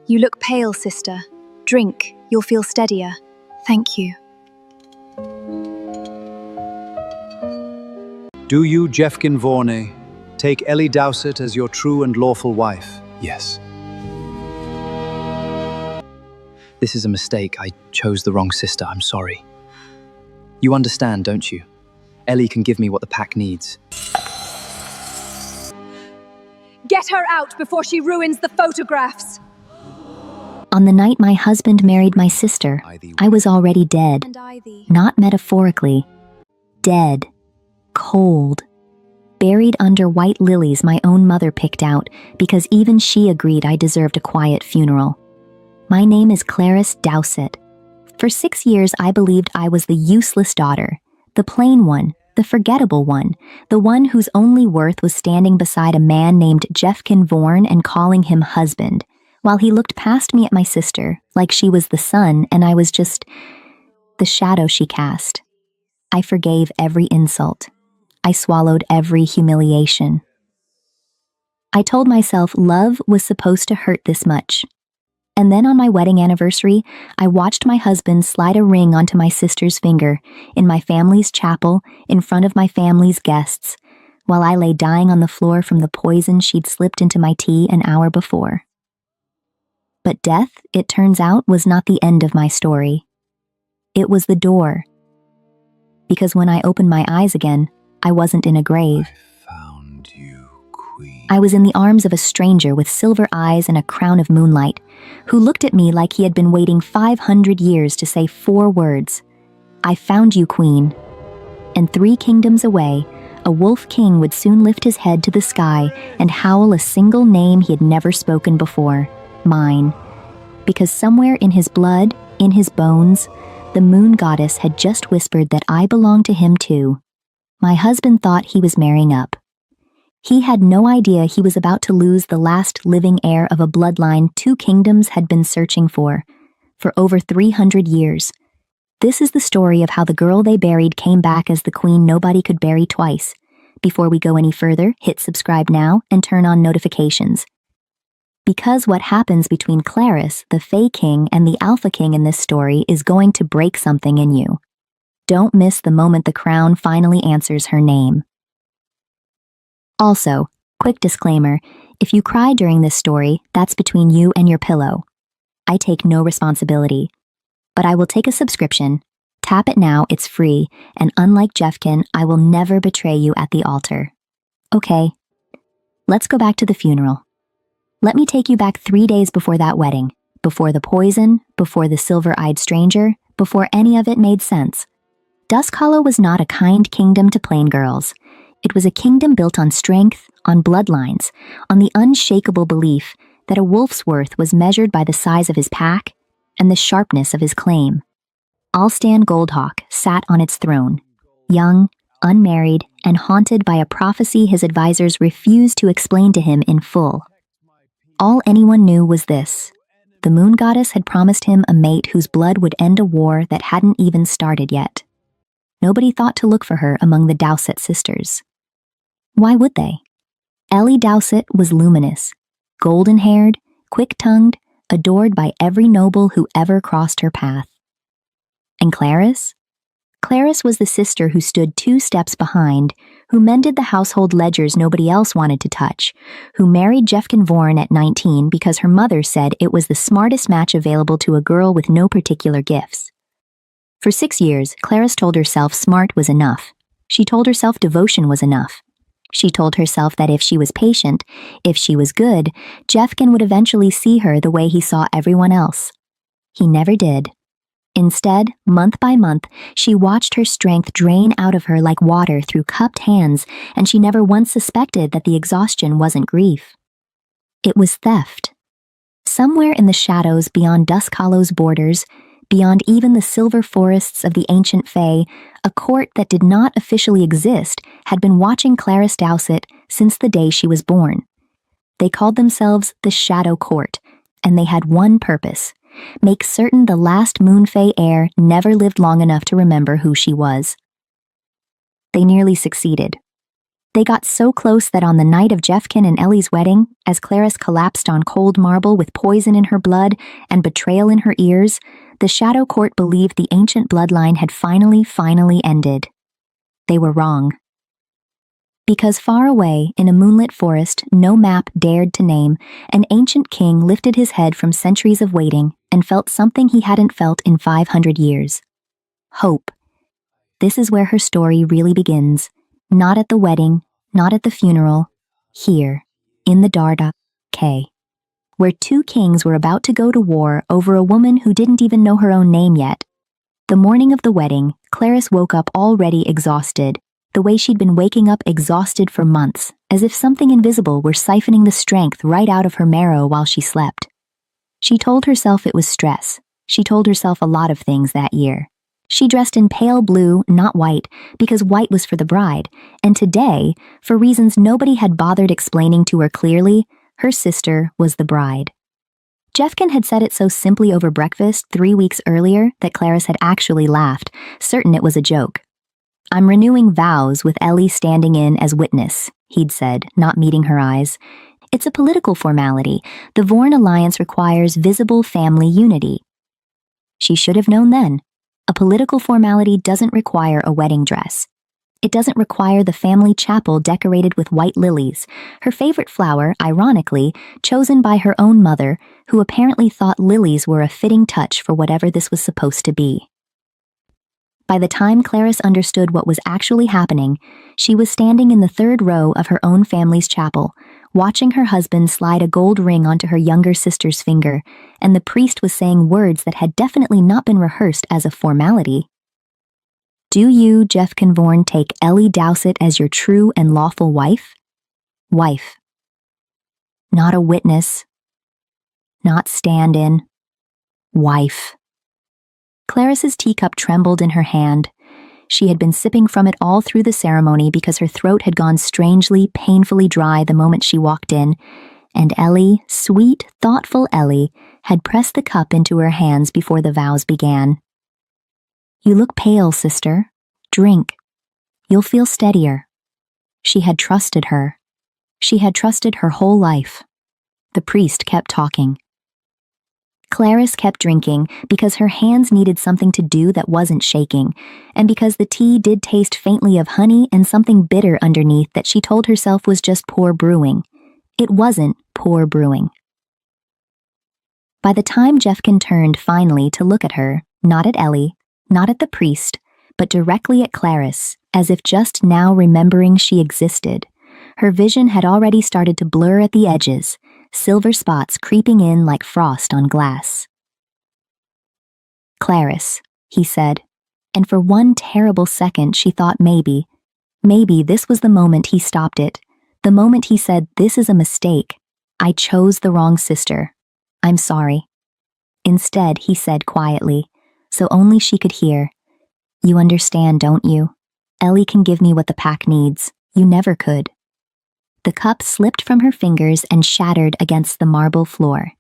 You look pale, sister. Drink, you'll feel steadier. Thank you. Do you, Jeffkin Vorney, take Ellie Dowsett as your true and lawful wife? Yes. This is a mistake. I chose the wrong sister. I'm sorry. You understand, don't you? Ellie can give me what the pack needs. Get her out before she ruins the photographs! On the night my husband married my sister, I was already dead. And I thee. Not metaphorically. Dead. Cold. Buried under white lilies my own mother picked out because even she agreed I deserved a quiet funeral. My name is Clarice Dowsett. For 6 years I believed I was the useless daughter, the plain one, the forgettable one, the one whose only worth was standing beside a man named Jeffkin Vorn and calling him husband, while he looked past me at my sister like she was the sun and I was just the shadow she cast. I forgave every insult. I swallowed every humiliation. I told myself love was supposed to hurt this much. And then on my wedding anniversary, I watched my husband slide a ring onto my sister's finger in my family's chapel in front of my family's guests, while I lay dying on the floor from the poison she'd slipped into my tea an hour before. But death, it turns out, was not the end of my story. It was the door. Because when I opened my eyes again, I wasn't in a grave. I found you, Queen. I was in the arms of a stranger with silver eyes and a crown of moonlight, who looked at me like he had been waiting 500 years to say 4 words. I found you, Queen. And 3 kingdoms away, a wolf king would soon lift his head to the sky and howl a single name he had never spoken before, mine. Because somewhere in his blood, in his bones, the moon goddess had just whispered that I belonged to him too. My husband thought he was marrying up. He had no idea he was about to lose the last living heir of a bloodline 2 kingdoms had been searching for over 300 years. This is the story of how the girl they buried came back as the queen nobody could bury twice. Before we go any further, hit subscribe now and turn on notifications. Because what happens between Clarice, the Fae King, and the Alpha King in this story is going to break something in you. Don't miss the moment the crown finally answers her name. Also, quick disclaimer, if you cry during this story, that's between you and your pillow. I take no responsibility. But I will take a subscription. Tap it now, it's free, and unlike Jeffkin, I will never betray you at the altar. Okay, let's go back to the funeral. Let me take you back 3 days before that wedding, before the poison, before the silver-eyed stranger, before any of it made sense. Dusk Hollow was not a kind kingdom to plain girls. It was a kingdom built on strength, on bloodlines, on the unshakable belief that a wolf's worth was measured by the size of his pack and the sharpness of his claim. Alstan Goldhawk sat on its throne, young, unmarried, and haunted by a prophecy his advisors refused to explain to him in full. All anyone knew was this: the moon goddess had promised him a mate whose blood would end a war that hadn't even started yet. Nobody thought to look for her among the Dowsett sisters. Why would they? Ellie Dowsett was luminous, golden-haired, quick-tongued, adored by every noble who ever crossed her path. And Clarice? Clarice was the sister who stood 2 steps behind, who mended the household ledgers nobody else wanted to touch, who married Jeffkin Vorn at 19 because her mother said it was the smartest match available to a girl with no particular gifts. For 6 years, Clarice told herself smart was enough. She told herself devotion was enough. She told herself that if she was patient, if she was good, Jeffkin would eventually see her the way he saw everyone else. He never did. Instead, month by month, she watched her strength drain out of her like water through cupped hands, and she never once suspected that the exhaustion wasn't grief. It was theft. Somewhere in the shadows beyond Dusk Hollow's borders, beyond even the silver forests of the ancient Fae, a court that did not officially exist had been watching Clarice Dowsett since the day she was born. They called themselves the Shadow Court, and they had one purpose: make certain the last Moon Fae heir never lived long enough to remember who she was. They nearly succeeded. They got so close that on the night of Jeffkin and Ellie's wedding, as Clarice collapsed on cold marble with poison in her blood and betrayal in her ears, the Shadow Court believed the ancient bloodline had finally ended. They were wrong. Because far away, in a moonlit forest no map dared to name, an ancient king lifted his head from centuries of waiting and felt something he hadn't felt in 500 years. Hope. This is where her story really begins. Not at the wedding, not at the funeral. Here, in the Darda K, where two kings were about to go to war over a woman who didn't even know her own name yet. The morning of the wedding, Clarice woke up already exhausted, the way she'd been waking up exhausted for months, as if something invisible were siphoning the strength right out of her marrow while she slept. She told herself it was stress. She told herself a lot of things that year. She dressed in pale blue, not white, because white was for the bride, and today, for reasons nobody had bothered explaining to her clearly, her sister was the bride. Jeffkin had said it so simply over breakfast 3 weeks earlier that Clarice had actually laughed, certain it was a joke. "I'm renewing vows with Ellie standing in as witness," he'd said, not meeting her eyes. "It's a political formality. The Vorn alliance requires visible family unity." She should have known then. A political formality doesn't require a wedding dress. It doesn't require the family chapel decorated with white lilies, her favorite flower, ironically, chosen by her own mother, who apparently thought lilies were a fitting touch for whatever this was supposed to be. By the time Clarice understood what was actually happening, she was standing in the third row of her own family's chapel, watching her husband slide a gold ring onto her younger sister's finger, and the priest was saying words that had definitely not been rehearsed as a formality. "Do you, Jeffkin Vorn, take Ellie Dowsett as your true and lawful wife?" Wife. Not a witness. Not stand-in. Wife. Clarice's teacup trembled in her hand. She had been sipping from it all through the ceremony because her throat had gone strangely, painfully dry the moment she walked in, and Ellie, sweet, thoughtful Ellie, had pressed the cup into her hands before the vows began. "You look pale, sister. Drink. You'll feel steadier." She had trusted her. She had trusted her whole life. The priest kept talking. Clarice kept drinking because her hands needed something to do that wasn't shaking, and because the tea did taste faintly of honey and something bitter underneath that she told herself was just poor brewing. It wasn't poor brewing. By the time Jeffkin turned finally to look at her, not at Ellie, not at the priest, but directly at Clarice, as if just now remembering she existed, her vision had already started to blur at the edges, silver spots creeping in like frost on glass. "Clarice," he said, and for one terrible second she thought maybe this was the moment he stopped it, the moment he said, "This is a mistake. I chose the wrong sister. I'm sorry." Instead, he said quietly, so only she could hear, "You understand, don't you? Ellie can give me what the pack needs. You never could." The cup slipped from her fingers and shattered against the marble floor.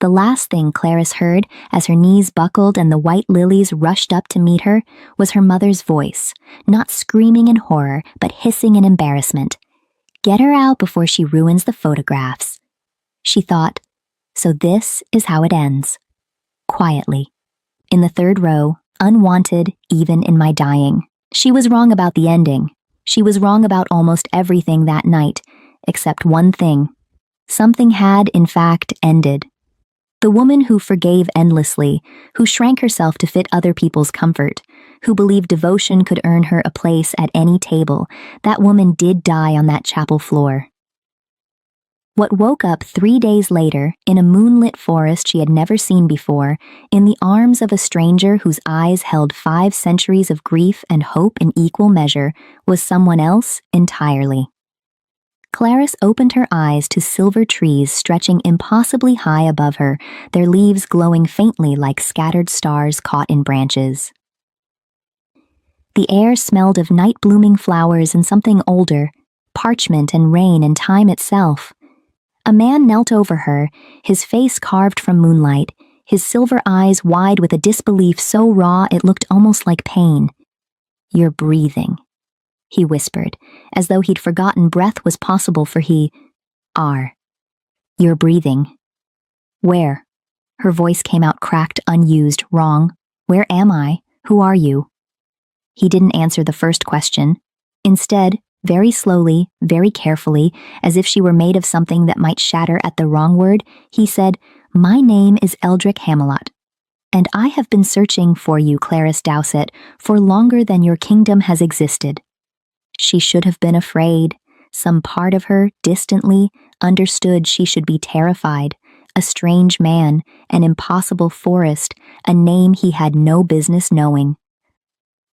The last thing Clarice heard, as her knees buckled and the white lilies rushed up to meet her, was her mother's voice, not screaming in horror, but hissing in embarrassment. "Get her out before she ruins the photographs." She thought, so this is how it ends. Quietly. In the third row, unwanted even in my dying. She was wrong about the ending. She was wrong about almost everything that night, except one thing. Something had, in fact, ended. The woman who forgave endlessly, who shrank herself to fit other people's comfort, who believed devotion could earn her a place at any table, that woman did die on that chapel floor. What woke up 3 days later, in a moonlit forest she had never seen before, in the arms of a stranger whose eyes held 5 centuries of grief and hope in equal measure, was someone else entirely. Clarice opened her eyes to silver trees stretching impossibly high above her, their leaves glowing faintly like scattered stars caught in branches. The air smelled of night-blooming flowers and something older, parchment and rain and time itself. A man knelt over her, his face carved from moonlight, his silver eyes wide with a disbelief so raw it looked almost like pain. "You're breathing," he whispered, as though he'd forgotten breath was possible for he. You're breathing. Where? Her voice came out cracked, unused, wrong. Where am I? Who are you? He didn't answer the first question. Instead, very slowly, very carefully, as if she were made of something that might shatter at the wrong word, he said, My name is Eldrick Hamelot, and I have been searching for you, Clarice Dowsett, for longer than your kingdom has existed. She should have been afraid. Some part of her, distantly, understood she should be terrified. A strange man, an impossible forest, a name he had no business knowing.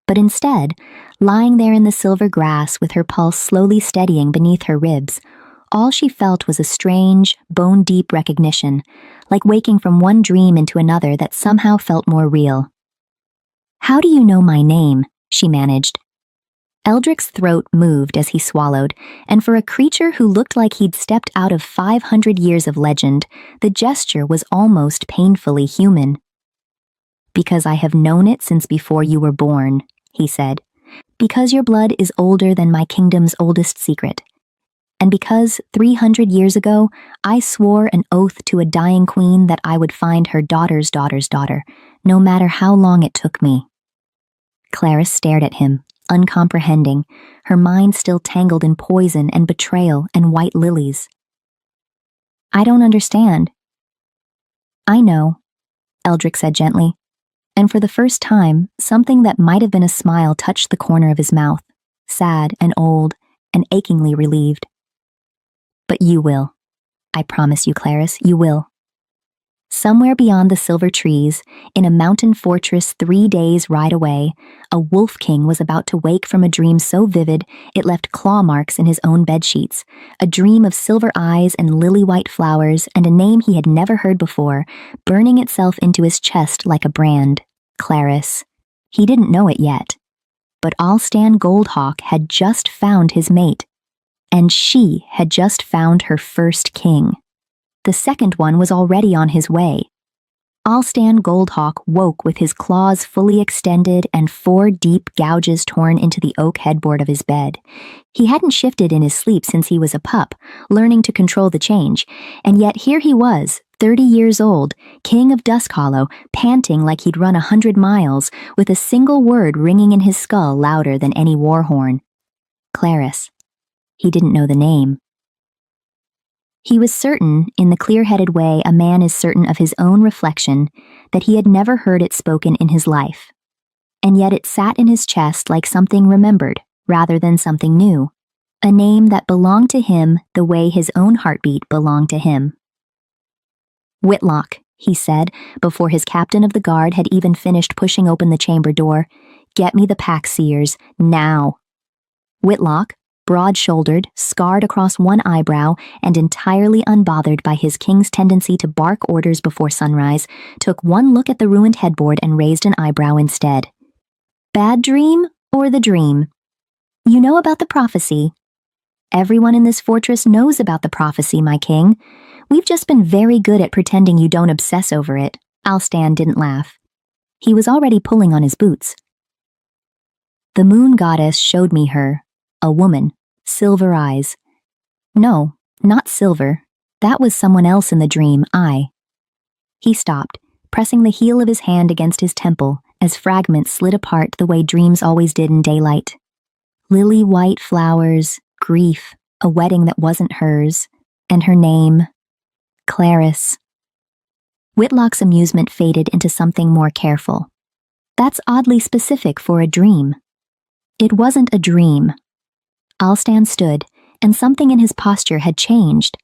But instead, lying there in the silver grass with her pulse slowly steadying beneath her ribs, all she felt was a strange, bone-deep recognition, like waking from one dream into another that somehow felt more real. How do you know my name? She managed. Eldrick's throat moved as he swallowed, and for a creature who looked like he'd stepped out of 500 years of legend, the gesture was almost painfully human. Because I have known it since before you were born, he said. Because your blood is older than my kingdom's oldest secret. And because 300 years ago, I swore an oath to a dying queen that I would find her daughter's daughter's daughter, no matter how long it took me. Clarice stared at him, uncomprehending, her mind still tangled in poison and betrayal and white lilies. I don't understand. I know, Eldrick said gently, and for the first time, something that might have been a smile touched the corner of his mouth, sad and old and achingly relieved. But you will. I promise you, Clarice, you will. Somewhere beyond the silver trees, in a mountain fortress 3 days' ride away, a wolf king was about to wake from a dream so vivid it left claw marks in his own bedsheets, a dream of silver eyes and lily-white flowers and a name he had never heard before, burning itself into his chest like a brand, Clarice. He didn't know it yet, but Alstan Goldhawk had just found his mate, and she had just found her first king. The second one was already on his way. Alstan Goldhawk woke with his claws fully extended and 4 deep gouges torn into the oak headboard of his bed. He hadn't shifted in his sleep since he was a pup, learning to control the change, and yet here he was, 30 years old, king of Dusk Hollow, panting like he'd run 100 miles, with a single word ringing in his skull louder than any war horn. Clarice. He didn't know the name. He was certain, in the clear-headed way a man is certain of his own reflection, that he had never heard it spoken in his life. And yet it sat in his chest like something remembered, rather than something new. A name that belonged to him the way his own heartbeat belonged to him. Whitlock, he said, before his captain of the guard had even finished pushing open the chamber door. Get me the pack seers, now. Whitlock, broad-shouldered, scarred across one eyebrow, and entirely unbothered by his king's tendency to bark orders before sunrise, took one look at the ruined headboard and raised an eyebrow instead. Bad dream or the dream? You know about the prophecy. Everyone in this fortress knows about the prophecy, my king. We've just been very good at pretending you don't obsess over it. Alstan didn't laugh. He was already pulling on his boots. The moon goddess showed me her. A woman. Silver eyes. No, not silver. That was someone else in the dream, He stopped, pressing the heel of his hand against his temple as fragments slid apart the way dreams always did in daylight. Lily-white flowers, grief, a wedding that wasn't hers, and her name, Clarice. Whitlock's amusement faded into something more careful. That's oddly specific for a dream. It wasn't a dream. Alstan stood, and something in his posture had changed.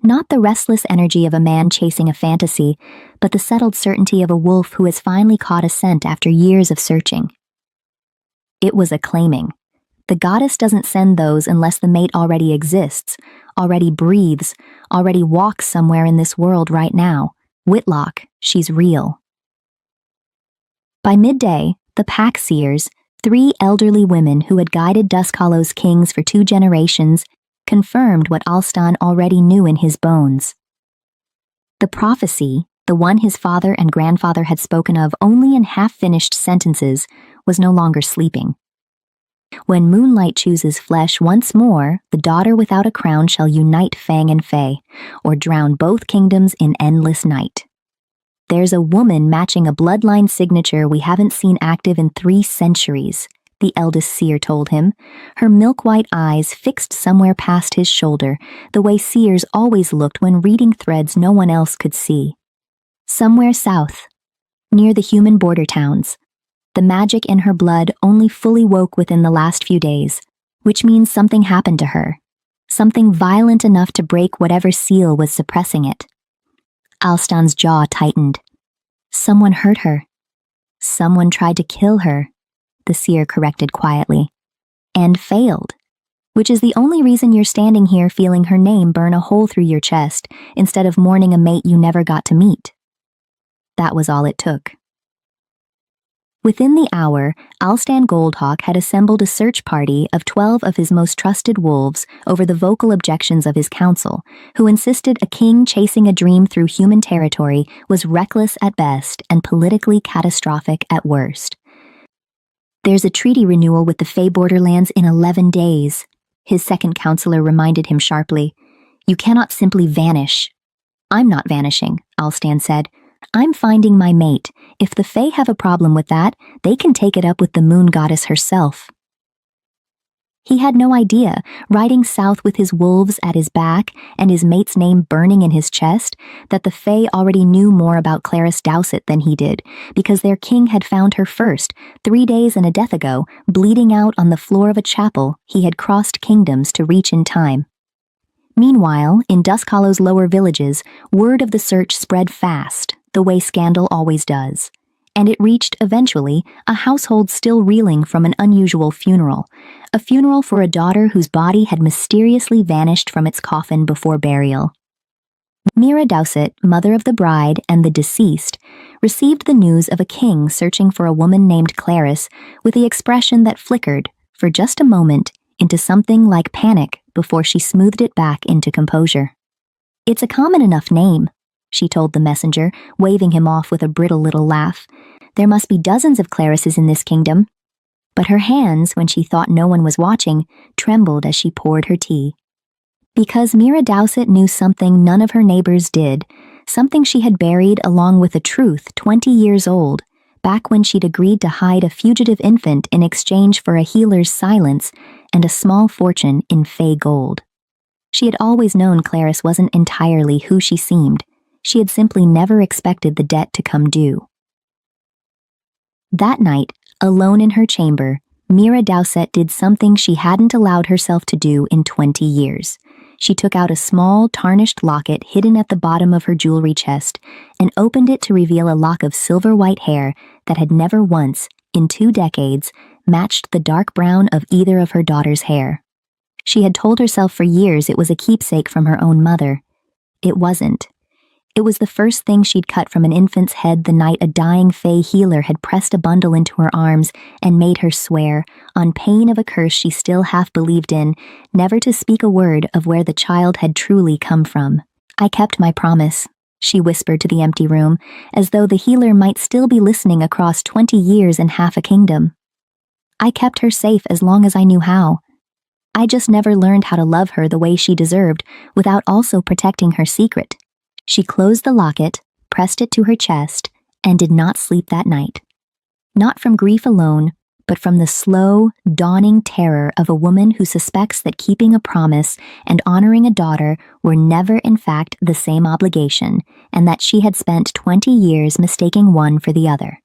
Not the restless energy of a man chasing a fantasy, but the settled certainty of a wolf who has finally caught a scent after years of searching. It was acclaiming. The goddess doesn't send those unless the mate already exists, already breathes, already walks somewhere in this world right now. Whitlock, she's real. By midday, the pack seers, 3 elderly women who had guided Dusk Hollow's kings for 2 generations, confirmed what Alstan already knew in his bones. The prophecy, the one his father and grandfather had spoken of only in half-finished sentences, was no longer sleeping. When moonlight chooses flesh once more, the daughter without a crown shall unite Fang and Fei, or drown both kingdoms in endless night. There's a woman matching a bloodline signature we haven't seen active in 3 centuries, the eldest seer told him, her milk-white eyes fixed somewhere past his shoulder, the way seers always looked when reading threads no one else could see. Somewhere south, near the human border towns. The magic in her blood only fully woke within the last few days, which means something happened to her. Something violent enough to break whatever seal was suppressing it. Alstan's jaw tightened. Someone hurt her. Someone tried to kill her, the seer corrected quietly. And failed. Which is the only reason you're standing here feeling her name burn a hole through your chest instead of mourning a mate you never got to meet. That was all it took. Within the hour, Alstan Goldhawk had assembled a search party of 12 of his most trusted wolves over the vocal objections of his council, who insisted a king chasing a dream through human territory was reckless at best and politically catastrophic at worst. There's a treaty renewal with the Fey borderlands in 11 days, his second counselor reminded him sharply. You cannot simply vanish. I'm not vanishing, Alstan said. I'm finding my mate. If the Fae have a problem with that, they can take it up with the moon goddess herself. He had no idea, riding south with his wolves at his back and his mate's name burning in his chest, that the Fae already knew more about Clarice Dowsett than he did, because their king had found her first, 3 days and a death ago, bleeding out on the floor of a chapel he had crossed kingdoms to reach in time. Meanwhile, in Dusk Hollow's lower villages, word of the search spread fast, the way scandal always does. And it reached, eventually, a household still reeling from an unusual funeral. A funeral for a daughter whose body had mysteriously vanished from its coffin before burial. Mira Dowsett, mother of the bride and the deceased, received the news of a king searching for a woman named Clarice with the expression that flickered, for just a moment, into something like panic before she smoothed it back into composure. It's a common enough name, she told the messenger, waving him off with a brittle little laugh. There must be dozens of Clarices in this kingdom. But her hands, when she thought no one was watching, trembled as she poured her tea. Because Mira Dowsett knew something none of her neighbors did, something she had buried along with a truth 20 years old, back when she'd agreed to hide a fugitive infant in exchange for a healer's silence and a small fortune in Fey gold. She had always known Clarice wasn't entirely who she seemed. She had simply never expected the debt to come due. That night, alone in her chamber, Mira Dowsett did something she hadn't allowed herself to do in 20 years. She took out a small, tarnished locket hidden at the bottom of her jewelry chest and opened it to reveal a lock of silver-white hair that had never once, in 2 decades, matched the dark brown of either of her daughter's hair. She had told herself for years it was a keepsake from her own mother. It wasn't. It was the first thing she'd cut from an infant's head the night a dying Fey healer had pressed a bundle into her arms and made her swear, on pain of a curse she still half believed in, never to speak a word of where the child had truly come from. I kept my promise, she whispered to the empty room, as though the healer might still be listening across 20 years and half a kingdom. I kept her safe as long as I knew how. I just never learned how to love her the way she deserved without also protecting her secret. She closed the locket, pressed it to her chest, and did not sleep that night. Not from grief alone, but from the slow, dawning terror of a woman who suspects that keeping a promise and honoring a daughter were never in fact the same obligation, and that she had spent 20 years mistaking one for the other.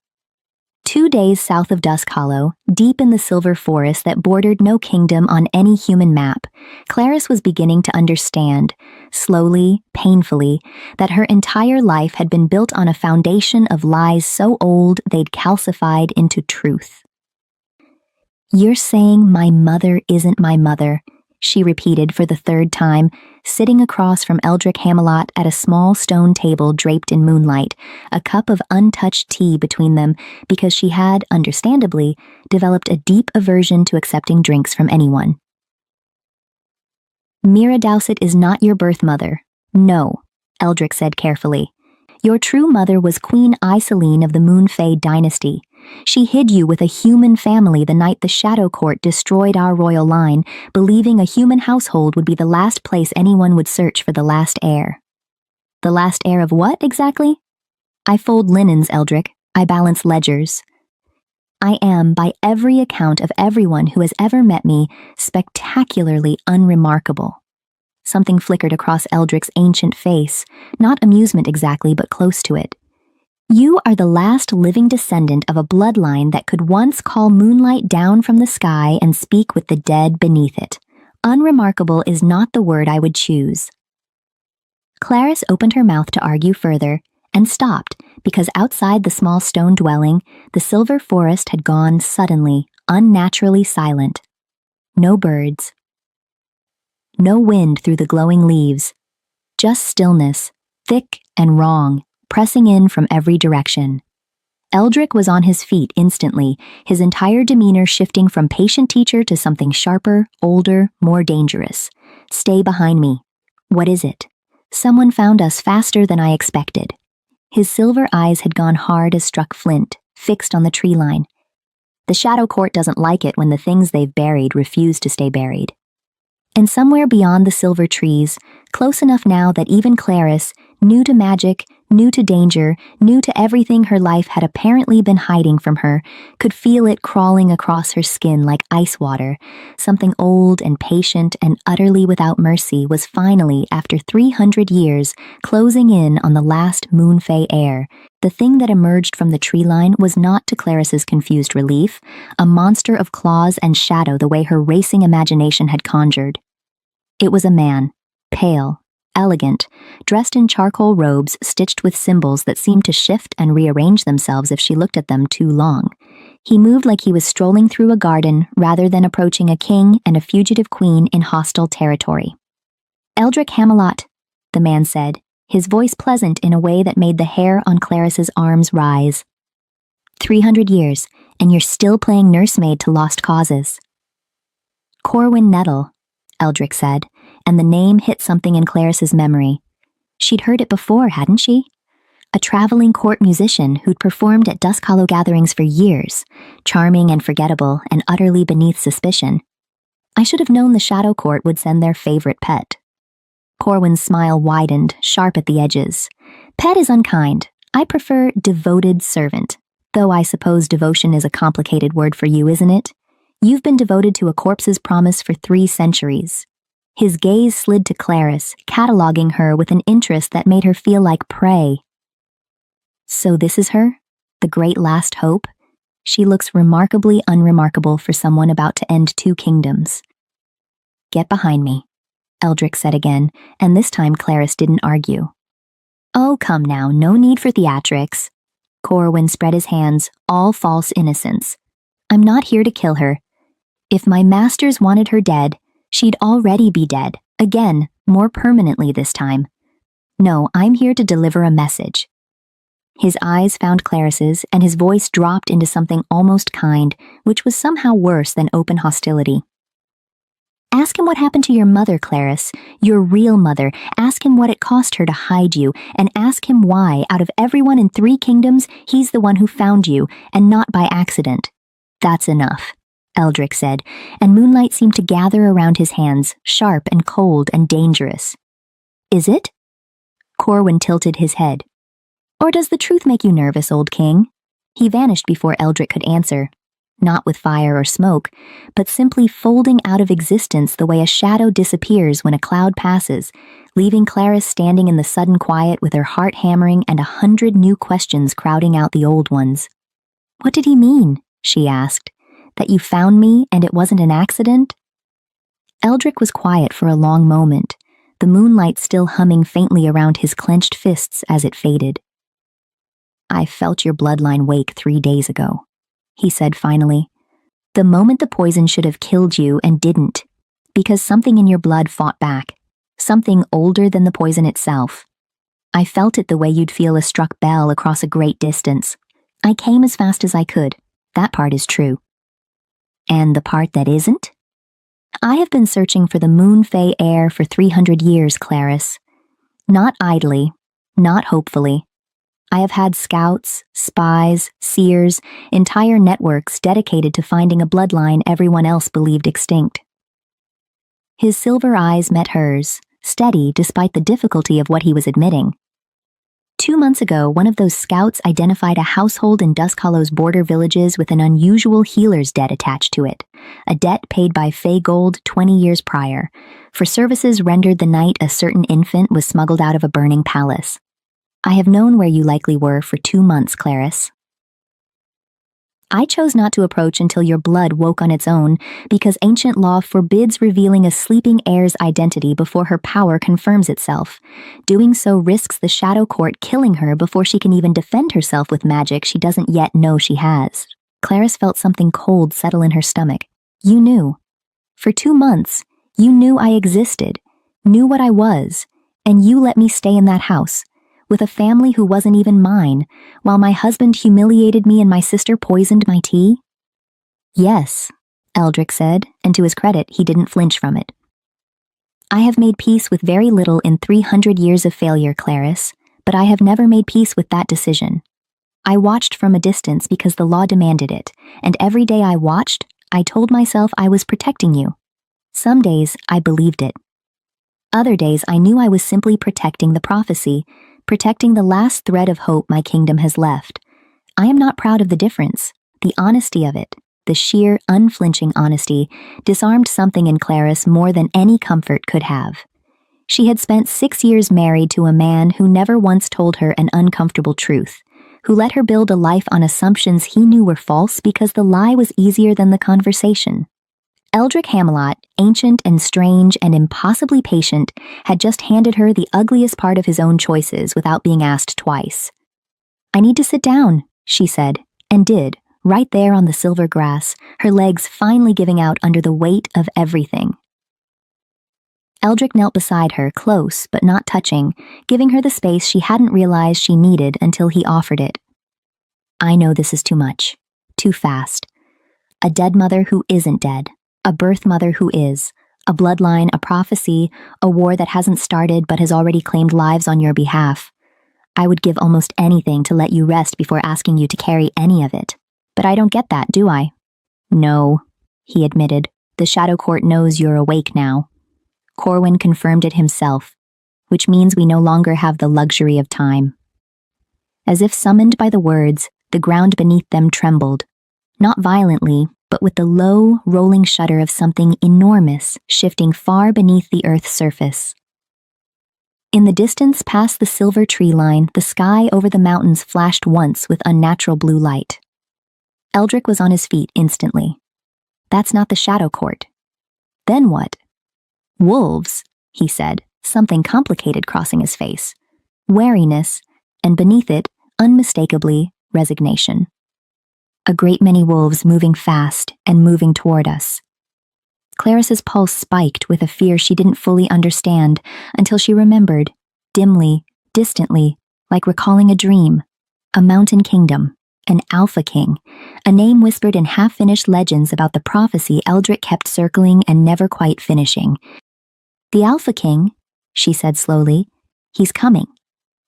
2 days south of Dusk Hollow, deep in the silver forest that bordered no kingdom on any human map, Clarice was beginning to understand, slowly, painfully, that her entire life had been built on a foundation of lies so old they'd calcified into truth. "You're saying my mother isn't my mother," she repeated for the 3rd time, sitting across from Eldrick Hamelot at a small stone table draped in moonlight, a cup of untouched tea between them because she had, understandably, developed a deep aversion to accepting drinks from anyone. "Mira Dowsett is not your birth mother. No," Eldrick said carefully. "Your true mother was Queen Iseline of the Moon Fae dynasty. She hid you with a human family the night the Shadow Court destroyed our royal line, believing a human household would be the last place anyone would search for the last heir. The last heir of what, exactly? I fold linens, Eldrick. I balance ledgers. I am, by every account of everyone who has ever met me, spectacularly unremarkable. Something flickered across Eldrick's ancient face, not amusement exactly, but close to it. You are the last living descendant of a bloodline that could once call moonlight down from the sky and speak with the dead beneath it. Unremarkable is not the word I would choose. Clarice opened her mouth to argue further, and stopped, because outside the small stone dwelling, the silver forest had gone suddenly, unnaturally silent. No birds. No wind through the glowing leaves. Just stillness, thick and wrong, pressing in from every direction. Eldrick was on his feet instantly, his entire demeanor shifting from patient teacher to something sharper, older, more dangerous. Stay behind me. What is it? Someone found us faster than I expected. His silver eyes had gone hard as struck flint, fixed on the tree line. The Shadow Court doesn't like it when the things they've buried refuse to stay buried. And somewhere beyond the silver trees, close enough now that even Clarice, new to magic, new to danger, new to everything her life had apparently been hiding from her, could feel it crawling across her skin like ice water. Something old and patient and utterly without mercy was finally, after 300 years, closing in on the last Moonfey heir. The thing that emerged from the tree line was not, to Clarice's confused relief, a monster of claws and shadow the way her racing imagination had conjured. It was a man, pale, elegant, dressed in charcoal robes stitched with symbols that seemed to shift and rearrange themselves if she looked at them too long. He moved like he was strolling through a garden rather than approaching a king and a fugitive queen in hostile territory. Eldrick Hamelot, the man said, his voice pleasant in a way that made the hair on Clarice's arms rise. 300 years, and you're still playing nursemaid to lost causes. Corwin Nettle, Eldrick said, and the name hit something in Clarice's memory. She'd heard it before, hadn't she? A traveling court musician who'd performed at Dusk Hollow gatherings for years, charming and forgettable and utterly beneath suspicion. I should have known the Shadow Court would send their favorite pet. Corwin's smile widened, sharp at the edges. Pet is unkind. I prefer devoted servant, though I suppose devotion is a complicated word for you, isn't it? You've been devoted to a corpse's promise for 3 centuries. His gaze slid to Clarice, cataloging her with an interest that made her feel like prey. So this is her? The great last hope? She looks remarkably unremarkable for someone about to end 2 kingdoms. Get behind me, Eldrick said again, and this time Clarice didn't argue. Oh, come now, no need for theatrics. Corwin spread his hands, all false innocence. I'm not here to kill her. If my masters wanted her dead, she'd already be dead, again, more permanently this time. No, I'm here to deliver a message. His eyes found Clarice's, and his voice dropped into something almost kind, which was somehow worse than open hostility. Ask him what happened to your mother, Clarice, your real mother. Ask him what it cost her to hide you, and ask him why, out of everyone in 3 kingdoms, he's the one who found you, and not by accident. That's enough, Eldrick said, and moonlight seemed to gather around his hands, sharp and cold and dangerous. Is it? Corwin tilted his head. Or does the truth make you nervous, old king? He vanished before Eldrick could answer, not with fire or smoke, but simply folding out of existence the way a shadow disappears when a cloud passes, leaving Clarice standing in the sudden quiet with her heart hammering and 100 new questions crowding out the old ones. What did he mean? She asked. That you found me and it wasn't an accident? Eldrick was quiet for a long moment, the moonlight still humming faintly around his clenched fists as it faded. I felt your bloodline wake 3 days ago, he said finally. The moment the poison should have killed you and didn't, because something in your blood fought back, something older than the poison itself. I felt it the way you'd feel a struck bell across a great distance. I came as fast as I could. That part is true. And the part that isn't? I have been searching for the Moonfey heir for 300 years, Clarice. Not idly, not hopefully. I have had scouts, spies, seers, entire networks dedicated to finding a bloodline everyone else believed extinct. His silver eyes met hers, steady despite the difficulty of what he was admitting. 2 months ago, one of those scouts identified a household in Dusk Hollow's border villages with an unusual healer's debt attached to it, a debt paid by Fey Gold 20 years prior, for services rendered the night a certain infant was smuggled out of a burning palace. I have known where you likely were for 2 months, Clarice. I chose not to approach until your blood woke on its own, because ancient law forbids revealing a sleeping heir's identity before her power confirms itself. Doing so risks the Shadow Court killing her before she can even defend herself with magic she doesn't yet know she has. Clarice felt something cold settle in her stomach. You knew. For 2 months, you knew I existed, knew what I was, and you let me stay in that house, with a family who wasn't even mine, while my husband humiliated me and my sister poisoned my tea? Yes, Eldrick said, and to his credit, he didn't flinch from it. I have made peace with very little in 300 years of failure, Clarice, but I have never made peace with that decision. I watched from a distance because the law demanded it, and every day I watched, I told myself I was protecting you. Some days, I believed it. Other days, I knew I was simply protecting the prophecy, protecting the last thread of hope my kingdom has left. I am not proud of the difference. The honesty of it, the sheer, unflinching honesty, disarmed something in Clarice more than any comfort could have. She had spent 6 years married to a man who never once told her an uncomfortable truth, who let her build a life on assumptions he knew were false because the lie was easier than the conversation. Eldrick Hamelot, ancient and strange and impossibly patient, had just handed her the ugliest part of his own choices without being asked twice. I need to sit down, she said, and did, right there on the silver grass, her legs finally giving out under the weight of everything. Eldrick knelt beside her, close but not touching, giving her the space she hadn't realized she needed until he offered it. I know this is too much, too fast. A dead mother who isn't dead. A birth mother who is, a bloodline, a prophecy, a war that hasn't started but has already claimed lives on your behalf. I would give almost anything to let you rest before asking you to carry any of it. But I don't get that, do I? No, he admitted. The Shadow Court knows you're awake now. Corwin confirmed it himself, which means we no longer have the luxury of time. As if summoned by the words, the ground beneath them trembled, not violently, but with the low, rolling shudder of something enormous shifting far beneath the Earth's surface. In the distance past the silver tree line, the sky over the mountains flashed once with unnatural blue light. Eldrick was on his feet instantly. That's not the Shadow Court. Then what? Wolves, he said, something complicated crossing his face. Wariness, and beneath it, unmistakably, resignation. A great many wolves moving fast and moving toward us. Clarice's pulse spiked with a fear she didn't fully understand until she remembered, dimly, distantly, like recalling a dream. A mountain kingdom, an Alpha King, a name whispered in half-finished legends about the prophecy Eldrick kept circling and never quite finishing. The Alpha King, she said slowly, he's coming.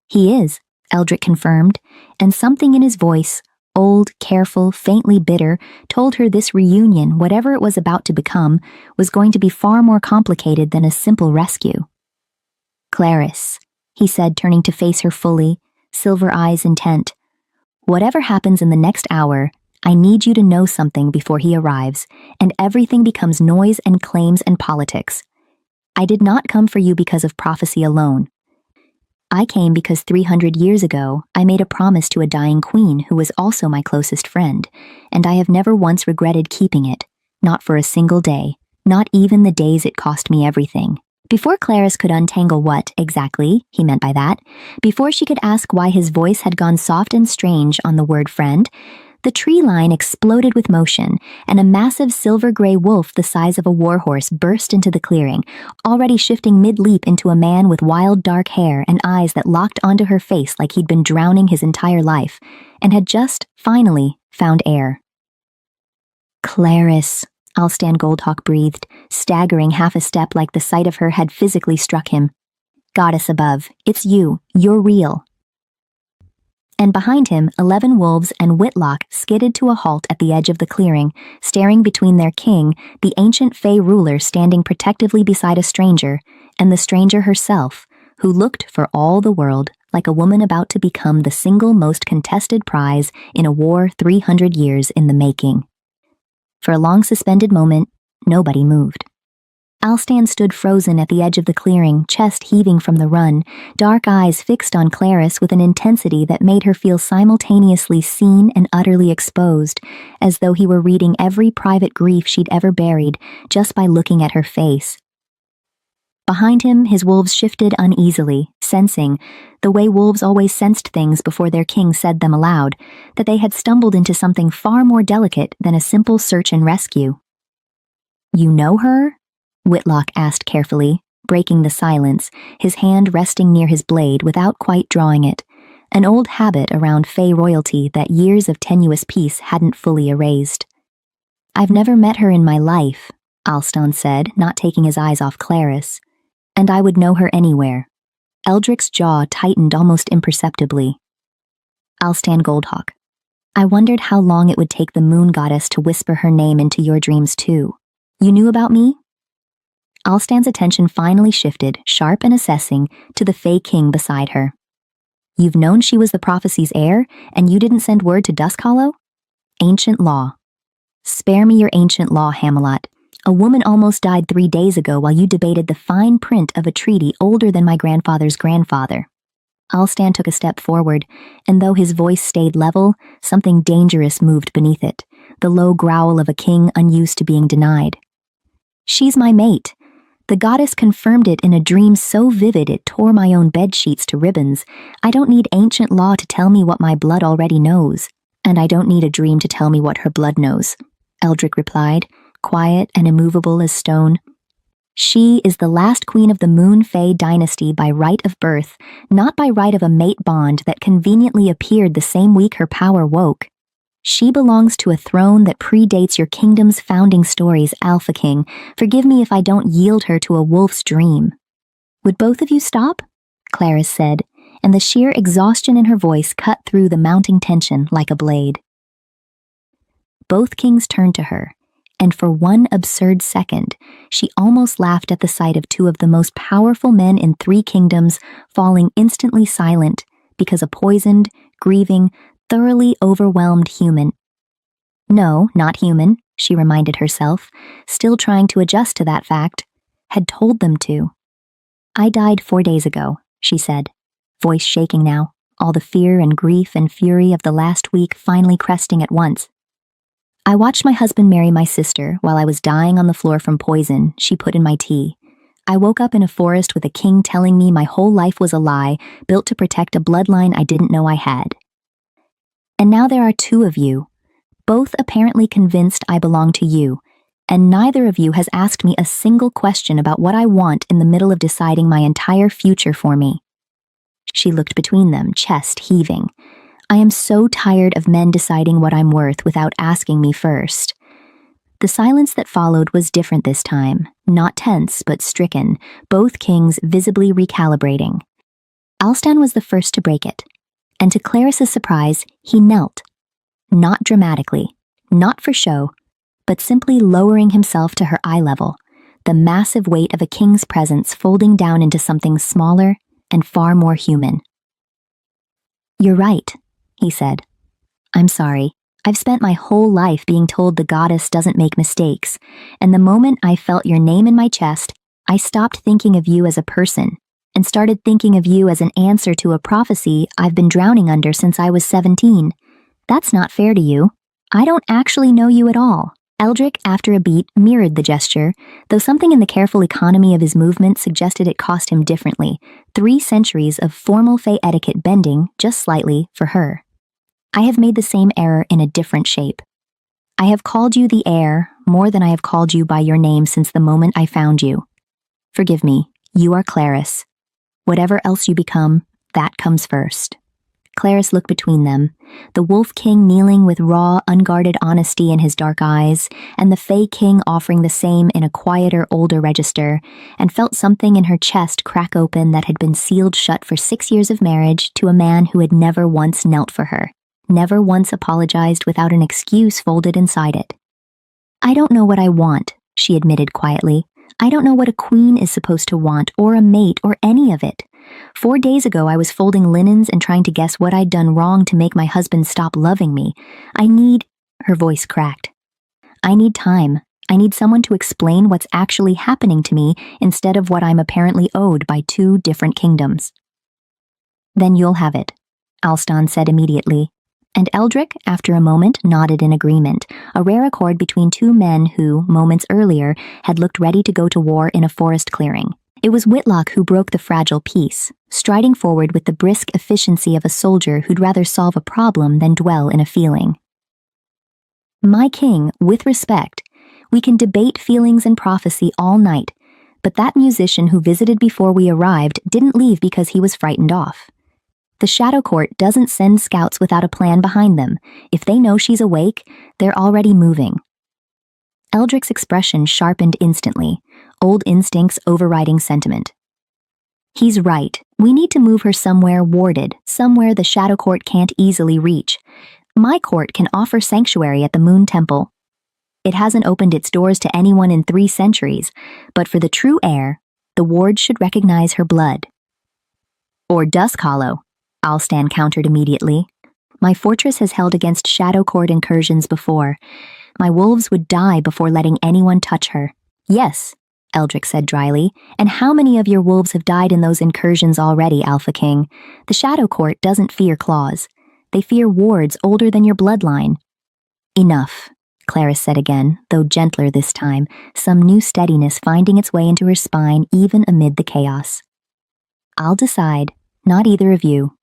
He is, Eldrick confirmed, and something in his voice, old, careful, faintly bitter, told her this reunion, whatever it was about to become, was going to be far more complicated than a simple rescue. Clarice, he said, turning to face her fully, silver eyes intent. Whatever happens in the next hour, I need you to know something before he arrives, and everything becomes noise and claims and politics. I did not come for you because of prophecy alone. I came because 300 years ago, I made a promise to a dying queen who was also my closest friend, and I have never once regretted keeping it, not for a single day, not even the days it cost me everything. Before Clarice could untangle what, exactly, he meant by that, before she could ask why his voice had gone soft and strange on the word friend, the tree line exploded with motion, and a massive silver-gray wolf the size of a warhorse burst into the clearing, already shifting mid-leap into a man with wild dark hair and eyes that locked onto her face like he'd been drowning his entire life, and had just, finally, found air. Clarice, Alstan Goldhawk breathed, staggering half a step like the sight of her had physically struck him. Goddess above, it's you, you're real. and behind him 11 wolves and Whitlock skidded to a halt at the edge of the clearing, staring between their king, the ancient Fey ruler standing protectively beside a stranger, and the stranger herself, who looked for all the world like a woman about to become the single most contested prize in a war 300 years in the making. For a long suspended moment, nobody moved. Alstan stood frozen at the edge of the clearing, chest heaving from the run, dark eyes fixed on Clarice with an intensity that made her feel simultaneously seen and utterly exposed, as though he were reading every private grief she'd ever buried just by looking at her face. Behind him, his wolves shifted uneasily, sensing, the way wolves always sensed things before their king said them aloud, that they had stumbled into something far more delicate than a simple search and rescue. "You know her?" Whitlock asked carefully, breaking the silence, his hand resting near his blade without quite drawing it, an old habit around Fey royalty that years of tenuous peace hadn't fully erased. "I've never met her in my life," Alstan said, not taking his eyes off Clarice, "and I would know her anywhere." Eldric's jaw tightened almost imperceptibly. Alstan Goldhawk, "I wondered how long it would take the moon goddess to whisper her name into your dreams too. You knew about me?" Alstan's attention finally shifted, sharp and assessing, to the Fey king beside her. "You've known she was the prophecy's heir, and you didn't send word to Duskhollow? Ancient law. Spare me your ancient law, Hamelot. A woman almost died 3 days ago while you debated the fine print of a treaty older than my grandfather's grandfather." Alstan took a step forward, and though his voice stayed level, something dangerous moved beneath it, the low growl of a king unused to being denied. "She's my mate. The goddess confirmed it in a dream so vivid it tore my own bedsheets to ribbons. I don't need ancient law to tell me what my blood already knows, and I don't need a dream to tell me what her blood knows," Eldric replied, quiet and immovable as stone. "She is the last queen of the Moon Fey dynasty by right of birth, not by right of a mate bond that conveniently appeared the same week her power woke. She belongs to a throne that predates your kingdom's founding stories, Alpha King. Forgive me if I don't yield her to a wolf's dream." "Would both of you stop?" Clarice said, and the sheer exhaustion in her voice cut through the mounting tension like a blade. Both kings turned to her, and for one absurd second, she almost laughed at the sight of 2 of the most powerful men in 3 kingdoms falling instantly silent because a poisoned, grieving, thoroughly overwhelmed human. No, not human, she reminded herself, still trying to adjust to that fact, had told them to. "I died 4 days ago," she said, voice shaking now, all the fear and grief and fury of the last week finally cresting at once. "I watched my husband marry my sister while I was dying on the floor from poison she put in my tea. I woke up in a forest with a king telling me my whole life was a lie, built to protect a bloodline I didn't know I had. And now there are 2 of you, both apparently convinced I belong to you, and neither of you has asked me a single question about what I want in the middle of deciding my entire future for me." She looked between them, chest heaving. "I am so tired of men deciding what I'm worth without asking me first." The silence that followed was different this time, not tense but stricken, both kings visibly recalibrating. Alstan was the first to break it, and to Clarice's surprise, he knelt. Not dramatically, not for show, but simply lowering himself to her eye level, the massive weight of a king's presence folding down into something smaller and far more human. "You're right," he said. "I'm sorry. I've spent my whole life being told the goddess doesn't make mistakes, and the moment I felt your name in my chest, I stopped thinking of you as a person and started thinking of you as an answer to a prophecy I've been drowning under since I was 17. That's not fair to you. I don't actually know you at all." Eldric, after a beat, mirrored the gesture, though something in the careful economy of his movement suggested it cost him differently, 3 centuries of formal Fey etiquette bending, just slightly, for her. "I have made the same error in a different shape. I have called you the heir more than I have called you by your name since the moment I found you. Forgive me, you are Clarice. Whatever else you become, that comes first." Clarisse looked between them, the Wolf King kneeling with raw, unguarded honesty in his dark eyes, and the Fae King offering the same in a quieter, older register, and felt something in her chest crack open that had been sealed shut for 6 years of marriage to a man who had never once knelt for her, never once apologized without an excuse folded inside it. "I don't know what I want," she admitted quietly. "I don't know what a queen is supposed to want, or a mate, or any of it. 4 days ago I was folding linens and trying to guess what I'd done wrong to make my husband stop loving me. I need—" her voice cracked. "I need time. I need someone to explain what's actually happening to me instead of what I'm apparently owed by 2 different kingdoms." "Then you'll have it," Alston said immediately. And Eldrick, after a moment, nodded in agreement, a rare accord between 2 men who, moments earlier, had looked ready to go to war in a forest clearing. It was Whitlock who broke the fragile peace, striding forward with the brisk efficiency of a soldier who'd rather solve a problem than dwell in a feeling. "My king, with respect, we can debate feelings and prophecy all night, but that musician who visited before we arrived didn't leave because he was frightened off. The Shadow Court doesn't send scouts without a plan behind them. If they know she's awake, they're already moving." Eldrick's expression sharpened instantly, old instincts overriding sentiment. "He's right. We need to move her somewhere warded, somewhere the Shadow Court can't easily reach. My court can offer sanctuary at the Moon Temple. It hasn't opened its doors to anyone in 3 centuries, but for the true heir, the ward should recognize her blood." "Or Dusk Hollow," Alston countered immediately. "My fortress has held against Shadow Court incursions before. My wolves would die before letting anyone touch her." "Yes," Eldrick said dryly, "and how many of your wolves have died in those incursions already, Alpha King? The Shadow Court doesn't fear claws. They fear wards older than your bloodline." "Enough," Clarisse said again, though gentler this time, some new steadiness finding its way into her spine even amid the chaos. "I'll decide, not either of you."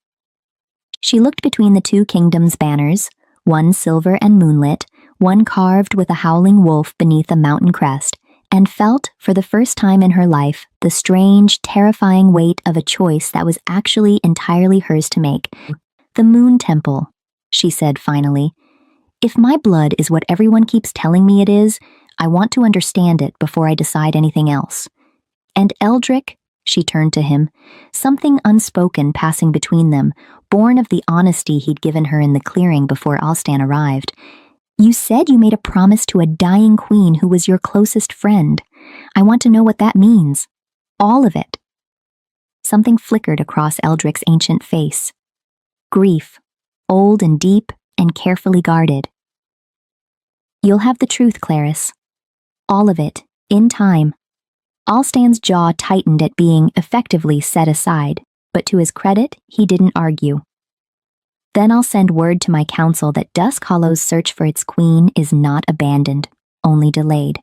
She looked between the 2 kingdoms' banners, one silver and moonlit, one carved with a howling wolf beneath a mountain crest, and felt, for the first time in her life, the strange, terrifying weight of a choice that was actually entirely hers to make. "The Moon Temple," she said finally. "If my blood is what everyone keeps telling me it is, I want to understand it before I decide anything else. And Eldrick," she turned to him, something unspoken passing between them, born of the honesty he'd given her in the clearing before Alston arrived. "You said you made a promise to a dying queen who was your closest friend. I want to know what that means. All of it." Something flickered across Eldrick's ancient face. Grief, old and deep and carefully guarded. "You'll have the truth, Clarisse. All of it, in time." Alston's jaw tightened at being effectively set aside, but to his credit, he didn't argue. "Then I'll send word to my council that Dusk Hollow's search for its queen is not abandoned, only delayed.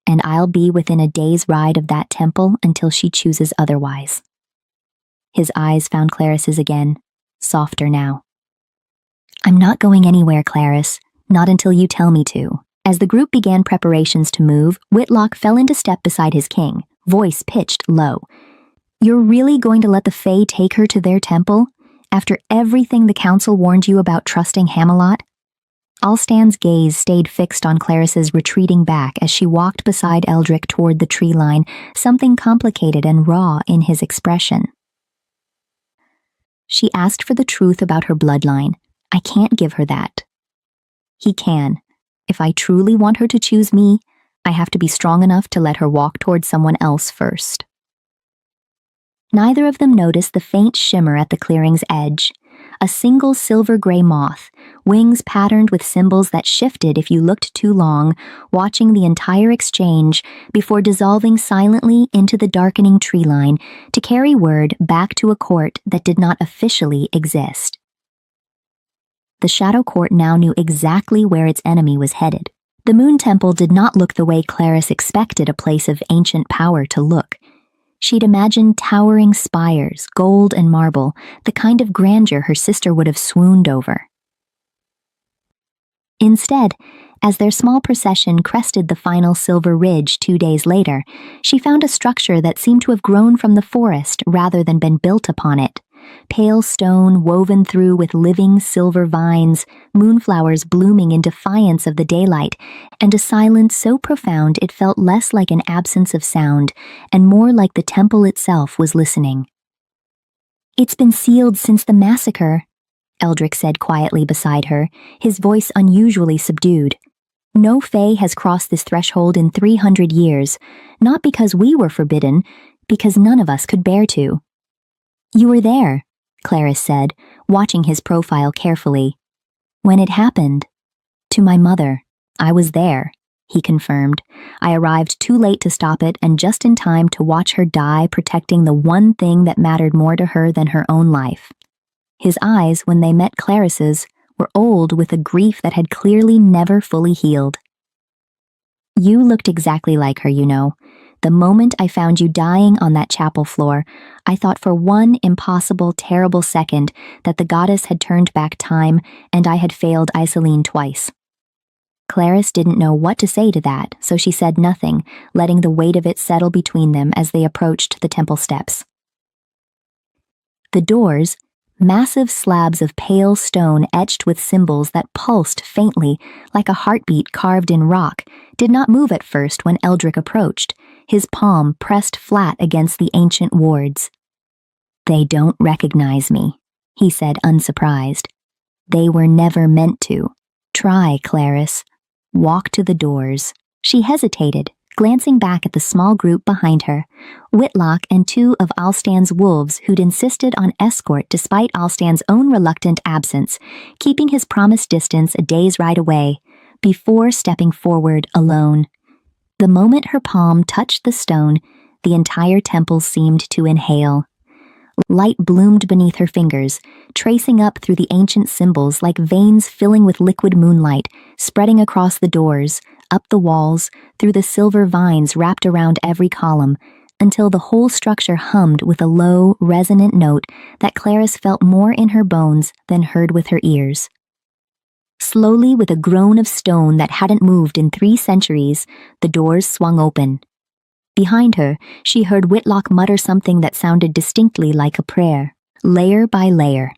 And I'll be within a day's ride of that temple until she chooses otherwise." His eyes found Clarisse's again, softer now. "I'm not going anywhere, Clarisse, not until you tell me to." As the group began preparations to move, Whitlock fell into step beside his king, voice pitched low. "You're really going to let the Fae take her to their temple? After everything the council warned you about trusting Hamelot?" Alston's gaze stayed fixed on Clarisse's retreating back as she walked beside Eldrick toward the tree line, something complicated and raw in his expression. "She asked for the truth about her bloodline. I can't give her that." "He can. If I truly want her to choose me, I have to be strong enough to let her walk toward someone else first." Neither of them noticed the faint shimmer at the clearing's edge. A single silver-gray moth, wings patterned with symbols that shifted if you looked too long, watching the entire exchange before dissolving silently into the darkening tree line to carry word back to a court that did not officially exist. The Shadow Court now knew exactly where its enemy was headed. The Moon Temple did not look the way Clarisse expected a place of ancient power to look. She'd imagined towering spires, gold and marble, the kind of grandeur her sister would have swooned over. Instead, as their small procession crested the final silver ridge 2 days later, she found a structure that seemed to have grown from the forest rather than been built upon it. pale stone woven through with living silver vines, moonflowers blooming in defiance of the daylight, and a silence so profound it felt less like an absence of sound and more like the temple itself was listening. "It's been sealed since the massacre," Eldrick said quietly beside her, his voice unusually subdued. "No Fae has crossed this threshold in 300 years, not because we were forbidden, because none of us could bear to." "You were there," Clarice said, watching his profile carefully. "When it happened. To my mother. I was there," he confirmed. "I arrived too late to stop it and just in time to watch her die protecting the one thing that mattered more to her than her own life." His eyes, when they met Clarice's, were old with a grief that had clearly never fully healed. "You looked exactly like her, you know. The moment I found you dying on that chapel floor, I thought for one impossible, terrible second that the goddess had turned back time and I had failed Isolene twice." Clarice didn't know what to say to that, so she said nothing, letting the weight of it settle between them as they approached the temple steps. The doors, massive slabs of pale stone etched with symbols that pulsed faintly like a heartbeat carved in rock, did not move at first when Eldrick approached, his palm pressed flat against the ancient wards. "They don't recognize me," he said unsurprised. "They were never meant to. Try, Clarice. Walk to the doors." She hesitated, glancing back at the small group behind her, Whitlock and two of Alstan's wolves who'd insisted on escort despite Alstan's own reluctant absence, keeping his promised distance a day's ride away, before stepping forward alone. The moment her palm touched the stone, the entire temple seemed to inhale. Light bloomed beneath her fingers, tracing up through the ancient symbols like veins filling with liquid moonlight, spreading across the doors, up the walls, through the silver vines wrapped around every column, until the whole structure hummed with a low, resonant note that Clarice felt more in her bones than heard with her ears. Slowly, with a groan of stone that hadn't moved in 3 centuries, the doors swung open. Behind her, she heard Whitlock mutter something that sounded distinctly like a prayer. "Layer by layer,"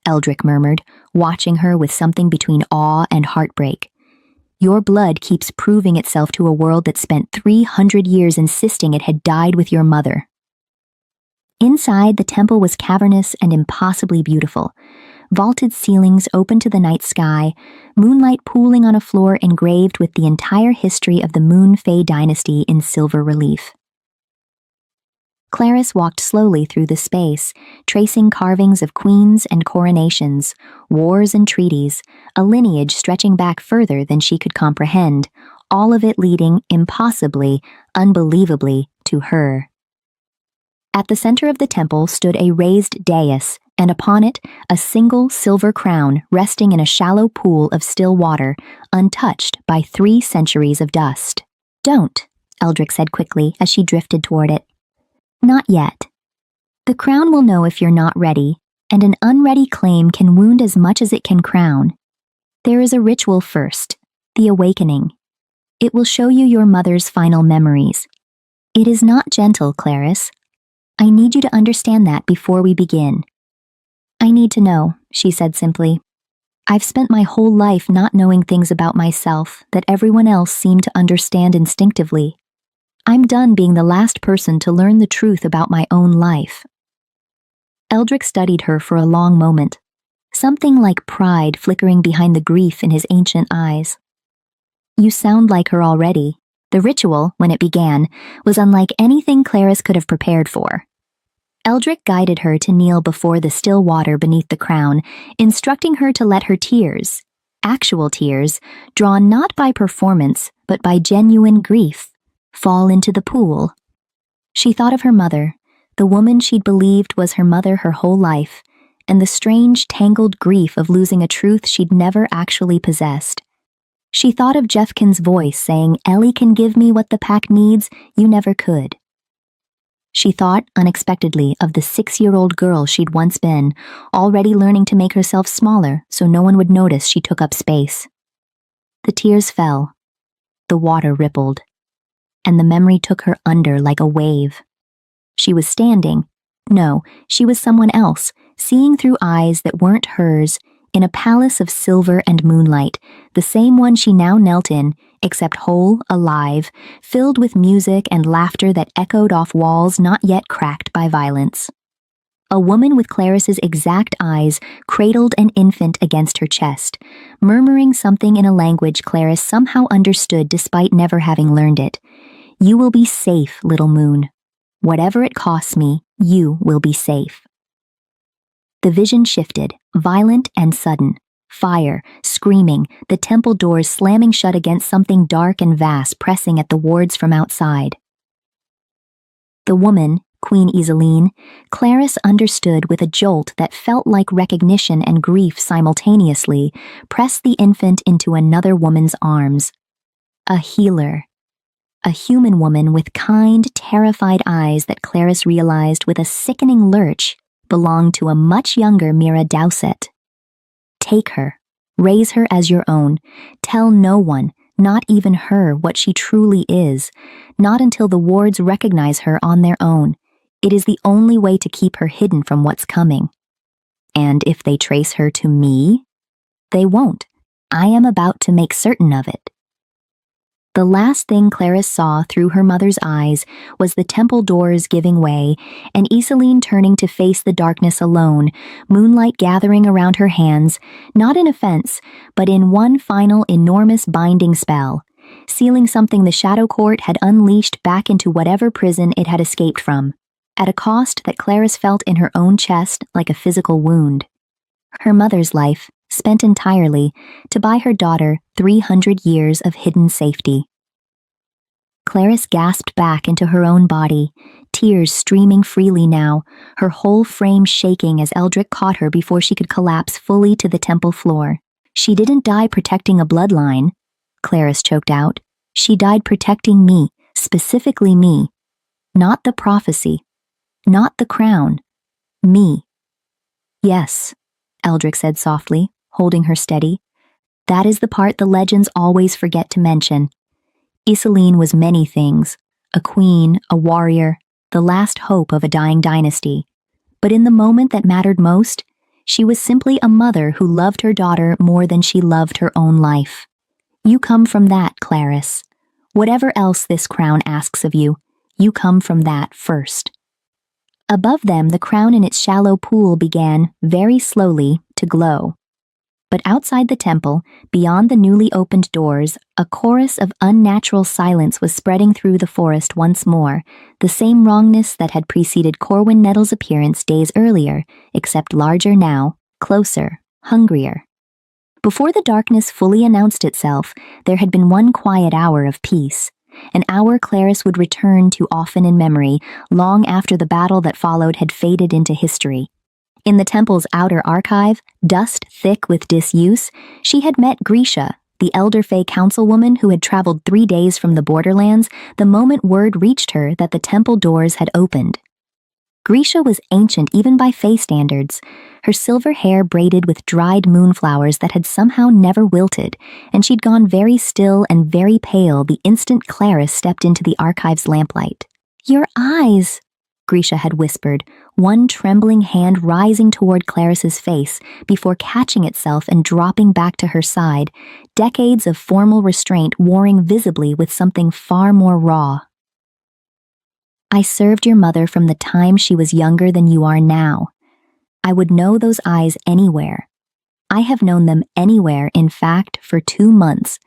Eldrick murmured, watching her with something between awe and heartbreak. "Your blood keeps proving itself to a world that spent 300 years insisting it had died with your mother." Inside, the temple was cavernous and impossibly beautiful. Vaulted ceilings open to the night sky, moonlight pooling on a floor engraved with the entire history of the Moon Fae dynasty in silver relief. Clarice walked slowly through the space, tracing carvings of queens and coronations, wars and treaties, a lineage stretching back further than she could comprehend, all of it leading impossibly, unbelievably, to her. At the center of the temple stood a raised dais, and upon it a single silver crown resting in a shallow pool of still water, untouched by 3 centuries of dust. "Don't," Eldrick said quickly as she drifted toward it. "Not yet. The crown will know if you're not ready, and an unready claim can wound as much as it can crown. There is a ritual first, the awakening. It will show you your mother's final memories. It is not gentle, Clarice. I need you to understand that before we begin." "I need to know," she said simply. "I've spent my whole life not knowing things about myself that everyone else seemed to understand instinctively. I'm done being the last person to learn the truth about my own life." Eldrick studied her for a long moment, something like pride flickering behind the grief in his ancient eyes. "You sound like her already." The ritual, when it began, was unlike anything Clarice could have prepared for. Eldrick guided her to kneel before the still water beneath the crown, instructing her to let her tears, actual tears, drawn not by performance but by genuine grief, fall into the pool. She thought of her mother, the woman she'd believed was her mother her whole life, and the strange, tangled grief of losing a truth she'd never actually possessed. She thought of Jeffkin's voice saying, "Ellie can give me what the pack needs, you never could." She thought, unexpectedly, of the 6-year-old girl she'd once been, already learning to make herself smaller so no one would notice she took up space. The tears fell. The water rippled. And the memory took her under like a wave. She was standing. No, she was someone else, seeing through eyes that weren't hers, in a palace of silver and moonlight, the same one she now knelt in, except whole, alive, filled with music and laughter that echoed off walls not yet cracked by violence. A woman with Claris's exact eyes cradled an infant against her chest, murmuring something in a language Claris somehow understood despite never having learned it. "You will be safe, little moon. Whatever it costs me, you will be safe." The vision shifted, violent and sudden. Fire, screaming, the temple doors slamming shut against something dark and vast pressing at the wards from outside. The woman, Queen Iseline, Claris understood with a jolt that felt like recognition and grief simultaneously, pressed the infant into another woman's arms. A healer. A human woman with kind, terrified eyes that Claris realized with a sickening lurch belonged to a much younger Mira Dowsett. Take her. Raise her as your own. Tell no one, not even her, what she truly is, not until the wards recognize her on their own. It is the only way to keep her hidden from what's coming. And if they trace her to me, they won't. I am about to make certain of it. The last thing Claris saw through her mother's eyes was the temple doors giving way, and Iseline turning to face the darkness alone, moonlight gathering around her hands, not in offense, but in one final enormous binding spell, sealing something the Shadow Court had unleashed back into whatever prison it had escaped from, at a cost that Claris felt in her own chest like a physical wound. Her mother's life, spent entirely to buy her daughter 300 years of hidden safety. Claris gasped back into her own body, tears streaming freely now, her whole frame shaking as Eldrick caught her before she could collapse fully to the temple floor. She didn't die protecting a bloodline, Claris choked out. She died protecting me, specifically me. Not the prophecy. Not the crown. Me. Yes, Eldrick said softly, holding her steady. That is the part the legends always forget to mention. Iseline was many things, a queen, a warrior, the last hope of a dying dynasty. But in the moment that mattered most, she was simply a mother who loved her daughter more than she loved her own life. You come from that, Claris. Whatever else this crown asks of you, you come from that first. Above them, the crown in its shallow pool began, very slowly, to glow. But outside the temple, beyond the newly opened doors, a chorus of unnatural silence was spreading through the forest once more, the same wrongness that had preceded Corwin Nettle's appearance days earlier, except larger now, closer, hungrier. Before the darkness fully announced itself, there had been one quiet hour of peace, an hour Claris would return to often in memory, long after the battle that followed had faded into history. In the temple's outer archive, dust thick with disuse, she had met Grisha, the Elder Fae councilwoman who had traveled 3 days from the borderlands the moment word reached her that the temple doors had opened. Grisha was ancient even by Fae standards, her silver hair braided with dried moonflowers that had somehow never wilted, and she'd gone very still and very pale the instant Claris stepped into the archive's lamplight. "Your eyes," Grisha had whispered, one trembling hand rising toward Claris's face before catching itself and dropping back to her side, decades of formal restraint warring visibly with something far more raw. "I served your mother from the time she was younger than you are now. I would know those eyes anywhere. I have known them anywhere, in fact, for 2 months,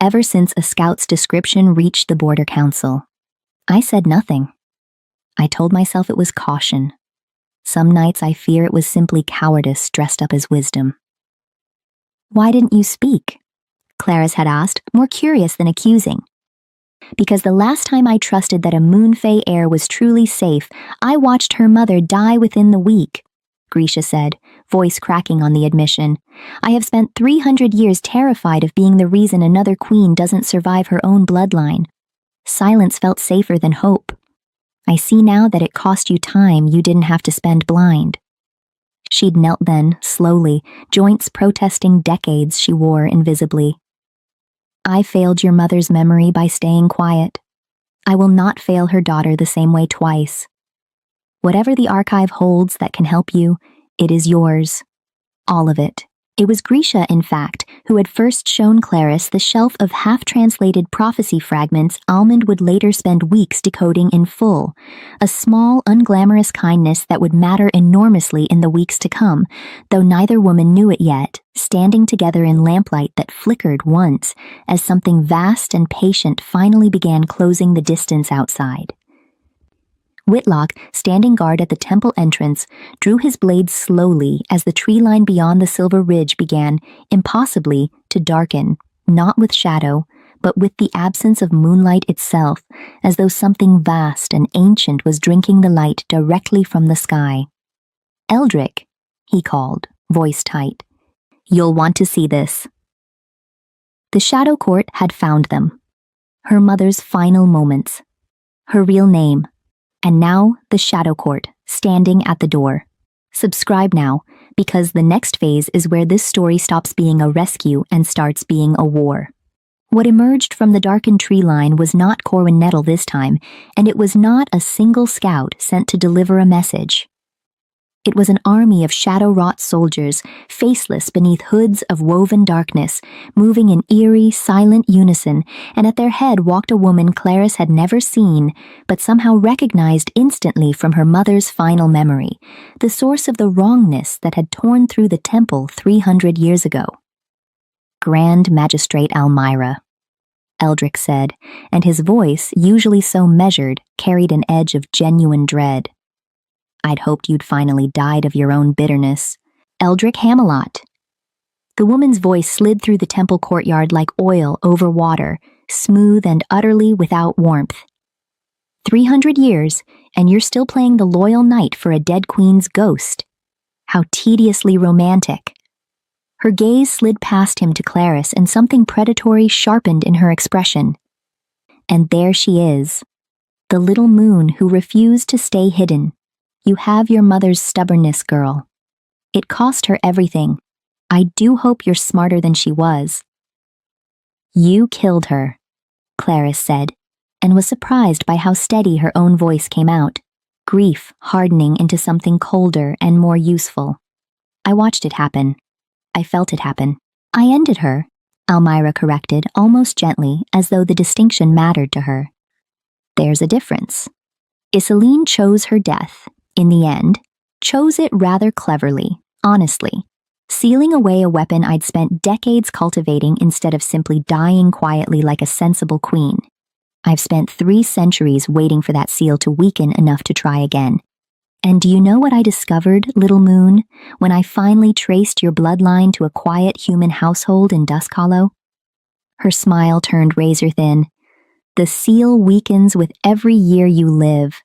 ever since a scout's description reached the Border Council. I said nothing. I told myself it was caution. Some nights I fear it was simply cowardice dressed up as wisdom." "Why didn't you speak?" Claris had asked, more curious than accusing. "Because the last time I trusted that a Moonfae heir was truly safe, I watched her mother die within the week," Grisha said, voice cracking on the admission. "I have spent 300 years terrified of being the reason another queen doesn't survive her own bloodline. Silence felt safer than hope. I see now that it cost you time you didn't have to spend blind." She'd knelt then, slowly, joints protesting decades she wore invisibly. "I failed your mother's memory by staying quiet. I will not fail her daughter the same way twice. Whatever the archive holds that can help you, It is yours. All of it. It was Grisha, in fact, who had first shown Clarice the shelf of half-translated prophecy fragments Almond would later spend weeks decoding in full, a small, unglamorous kindness that would matter enormously in the weeks to come, though neither woman knew it yet, standing together in lamplight that flickered once as something vast and patient finally began closing the distance outside. Whitlock, standing guard at the temple entrance, drew his blade slowly as the tree line beyond the silver ridge began, impossibly, to darken, not with shadow, but with the absence of moonlight itself, as though something vast and ancient was drinking the light directly from the sky. "Eldrick," he called, voice tight. "You'll want to see this." The Shadow Court had found them. Her mother's final moments. Her real name. And now the Shadow Court, standing at the door. Subscribe now, because the next phase is where this story stops being a rescue and starts being a war. What emerged from the darkened tree line was not Corwin Nettle this time, and it was not a single scout sent to deliver a message. It was an army of shadow-wrought soldiers, faceless beneath hoods of woven darkness, moving in eerie, silent unison, and at their head walked a woman Clarice had never seen, but somehow recognized instantly from her mother's final memory, the source of the wrongness that had torn through the temple 300 years ago. "Grand Magistrate Almyra," Eldrick said, and his voice, usually so measured, carried an edge of genuine dread. "I'd hoped you'd finally died of your own bitterness. Eldrick Hamelot." The woman's voice slid through the temple courtyard like oil over water, smooth and utterly without warmth. 300 years, and you're still playing the loyal knight for a dead queen's ghost. How tediously romantic. Her gaze slid past him to Clarice, and something predatory sharpened in her expression. And there she is, the little moon who refused to stay hidden. You have your mother's stubbornness, girl. It cost her everything. I do hope you're smarter than she was. "You killed her," Clarice said, and was surprised by how steady her own voice came out, grief hardening into something colder and more useful. "I watched it happen. I felt it happen. I ended her," Almyra corrected, almost gently, as though the distinction mattered to her. "There's a difference. Iselene chose her death. In the end, chose it rather cleverly, honestly, sealing away a weapon I'd spent decades cultivating instead of simply dying quietly like a sensible queen. I've spent 3 centuries waiting for that seal to weaken enough to try again. And do you know what I discovered, little moon, when I finally traced your bloodline to a quiet human household in Dusk Hollow?" Her smile turned razor thin. "The seal weakens with every year you live.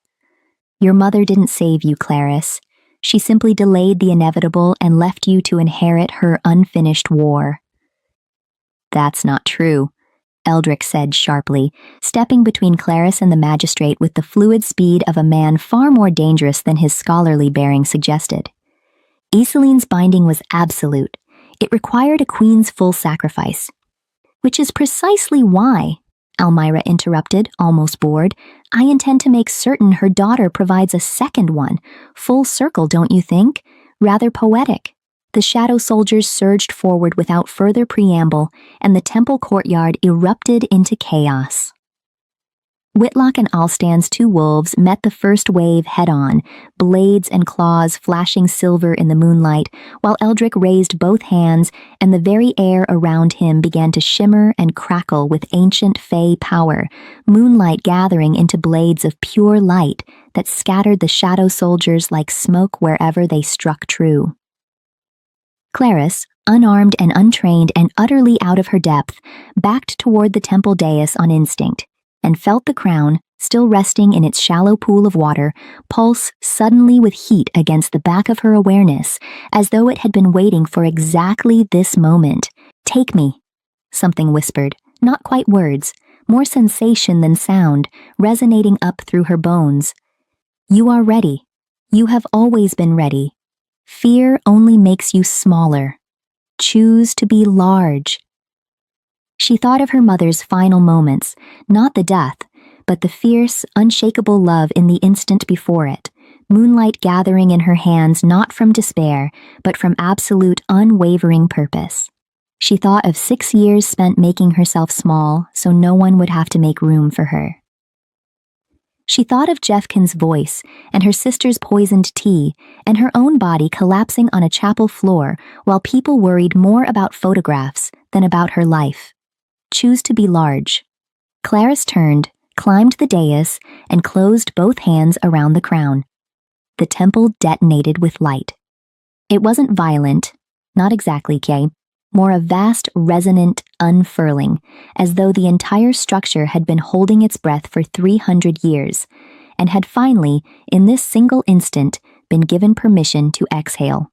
Your mother didn't save you, Clarice. She simply delayed the inevitable and left you to inherit her unfinished war." "That's not true," Eldrick said sharply, stepping between Clarice and the magistrate with the fluid speed of a man far more dangerous than his scholarly bearing suggested. "Iselene's binding was absolute. It required a queen's full sacrifice. Which is precisely why," Almyra interrupted, almost bored, "I intend to make certain her daughter provides a second one. Full circle, don't you think? Rather poetic." The shadow soldiers surged forward without further preamble, and the temple courtyard erupted into chaos. Whitlock and Alstan's 2 wolves met the first wave head-on, blades and claws flashing silver in the moonlight, while Eldrick raised both hands, and the very air around him began to shimmer and crackle with ancient fey power, moonlight gathering into blades of pure light that scattered the shadow soldiers like smoke wherever they struck true. Clarice, unarmed and untrained and utterly out of her depth, backed toward the temple dais on instinct, and felt the crown, still resting in its shallow pool of water, pulse suddenly with heat against the back of her awareness, as though it had been waiting for exactly this moment. "Take me," something whispered, not quite words, more sensation than sound, resonating up through her bones. "You are ready. You have always been ready. Fear only makes you smaller. Choose to be large." She thought of her mother's final moments, not the death, but the fierce, unshakable love in the instant before it, moonlight gathering in her hands not from despair, but from absolute unwavering purpose. She thought of 6 years spent making herself small so no one would have to make room for her. She thought of Jeffkin's voice and her sister's poisoned tea and her own body collapsing on a chapel floor while people worried more about photographs than about her life. Choose to be large. Clarice turned, climbed the dais, and closed both hands around the crown. The temple detonated with light. It wasn't violent, not exactly, Kay, more a vast, resonant unfurling, as though the entire structure had been holding its breath for 300 years, and had finally, in this single instant, been given permission to exhale.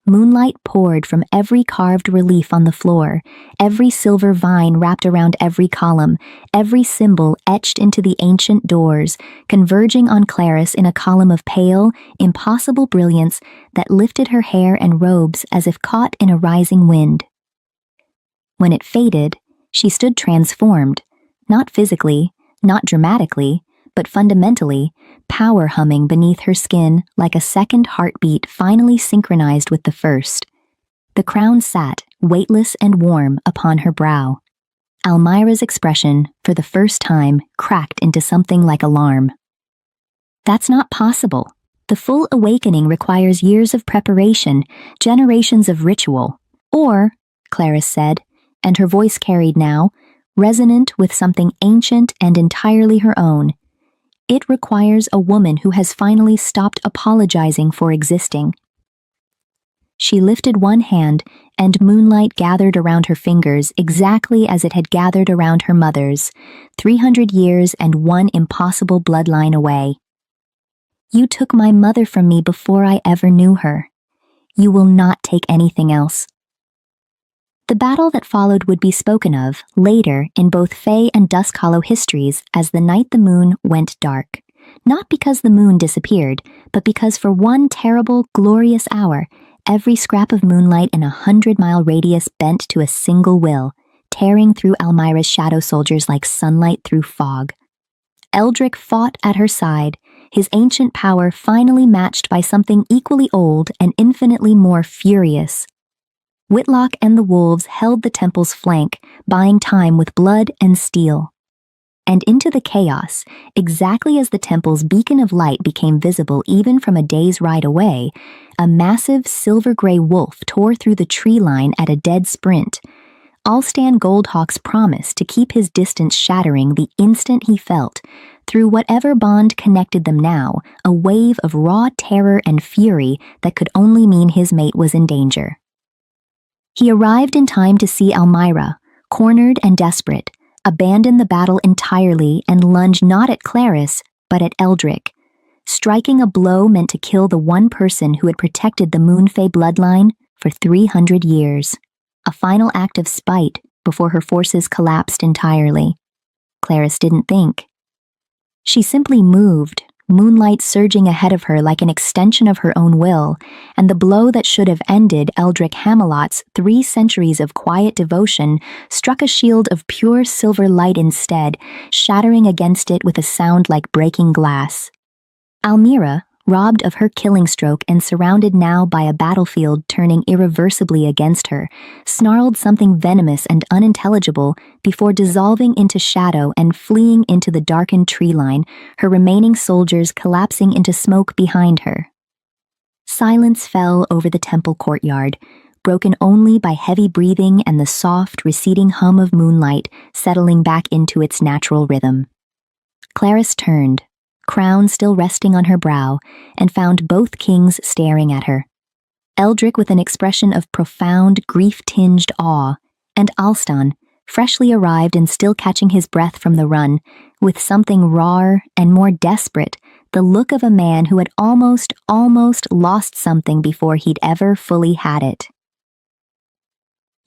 Moonlight poured from every carved relief on the floor, every silver vine wrapped around every column, every symbol etched into the ancient doors, converging on Clarice in a column of pale, impossible brilliance that lifted her hair and robes as if caught in a rising wind. When it faded, she stood transformed, not physically, not dramatically, but fundamentally, power humming beneath her skin like a second heartbeat finally synchronized with the first. The crown sat, weightless and warm, upon her brow. Almira's expression, for the first time, cracked into something like alarm. That's not possible. The full awakening requires years of preparation, generations of ritual. Or, Clarice said, and her voice carried now, resonant with something ancient and entirely her own, it requires a woman who has finally stopped apologizing for existing. She lifted one hand, and moonlight gathered around her fingers exactly as it had gathered around her mother's, 300 years and one impossible bloodline away. You took my mother from me before I ever knew her. You will not take anything else. The battle that followed would be spoken of later in both Fae and Dusk Hollow histories as the night the moon went dark. Not because the moon disappeared, but because for one terrible, glorious hour, every scrap of moonlight in a 100-mile radius bent to a single will, tearing through Almira's shadow soldiers like sunlight through fog. Eldrick fought at her side, his ancient power finally matched by something equally old and infinitely more furious. Whitlock and the wolves held the temple's flank, buying time with blood and steel. And into the chaos, exactly as the temple's beacon of light became visible even from a day's ride away, a massive silver-gray wolf tore through the tree line at a dead sprint. Alstan Goldhawk's promise to keep his distance shattering the instant he felt, through whatever bond connected them now, a wave of raw terror and fury that could only mean his mate was in danger. He arrived in time to see Almira, cornered and desperate, abandon the battle entirely and lunge not at Clarice, but at Eldrick, striking a blow meant to kill the one person who had protected the Moonfae bloodline for 300 years. A final act of spite before her forces collapsed entirely. Clarice didn't think. She simply moved, moonlight surging ahead of her like an extension of her own will, and the blow that should have ended Eldrick Hamelot's 3 centuries of quiet devotion struck a shield of pure silver light instead, shattering against it with a sound like breaking glass. Almira, robbed of her killing stroke and surrounded now by a battlefield turning irreversibly against her, snarled something venomous and unintelligible before dissolving into shadow and fleeing into the darkened tree line, her remaining soldiers collapsing into smoke behind her. Silence fell over the temple courtyard, broken only by heavy breathing and the soft, receding hum of moonlight settling back into its natural rhythm. Clarice turned, crown still resting on her brow, and found both kings staring at her. Eldrick with an expression of profound, grief-tinged awe, and Alstan, freshly arrived and still catching his breath from the run, with something rawer and more desperate, the look of a man who had almost lost something before he'd ever fully had it.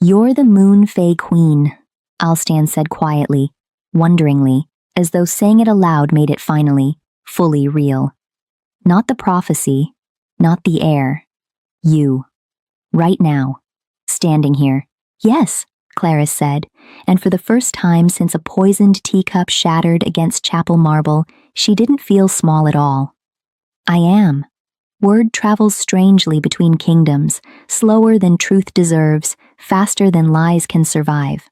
"You're the Moonfae Queen," Alstan said quietly, wonderingly, as though saying it aloud made it finally, fully real. Not the prophecy, not the air. You. Right now. Standing here. "Yes," Clarice said, and for the first time since a poisoned teacup shattered against chapel marble, she didn't feel small at all. I am. Word travels strangely between kingdoms, slower than truth deserves, faster than lies can survive.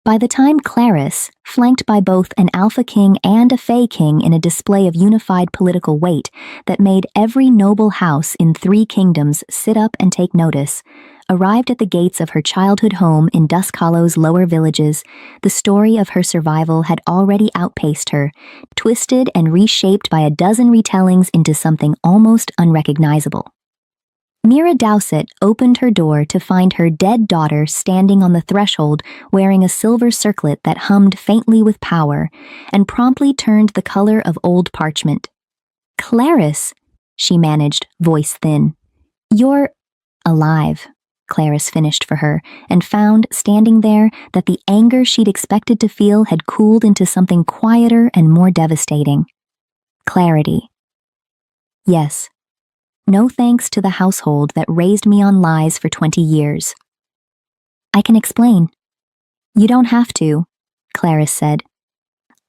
By the time Clarys, flanked by both an Alpha King and a Fae King in a display of unified political weight that made every noble house in 3 kingdoms sit up and take notice, arrived at the gates of her childhood home in Dusk Hollow's lower villages, the story of her survival had already outpaced her, twisted and reshaped by a dozen retellings into something almost unrecognizable. Mira Dowsett opened her door to find her dead daughter standing on the threshold wearing a silver circlet that hummed faintly with power and promptly turned the color of old parchment. "Clarys," she managed, voice thin. "You're alive," Clarys finished for her, and found, standing there, that the anger she'd expected to feel had cooled into something quieter and more devastating. Clarity. Yes. No thanks to the household that raised me on lies for 20 years. "I can explain." "You don't have to," Clarys said.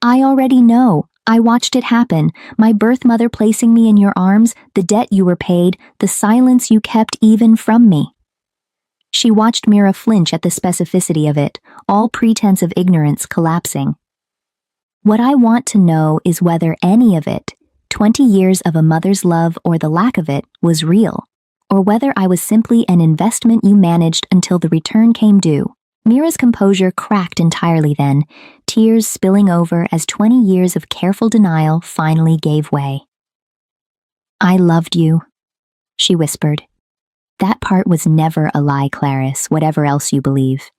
"I already know. I watched it happen. My birth mother placing me in your arms, the debt you were paid, the silence you kept even from me." She watched Mira flinch at the specificity of it, all pretense of ignorance collapsing. "What I want to know is whether any of it, 20 years of a mother's love or the lack of it, was real, or whether I was simply an investment you managed until the return came due." Mira's composure cracked entirely then, tears spilling over as 20 years of careful denial finally gave way. "I loved you," she whispered. "That part was never a lie, Clarys, whatever else you believe.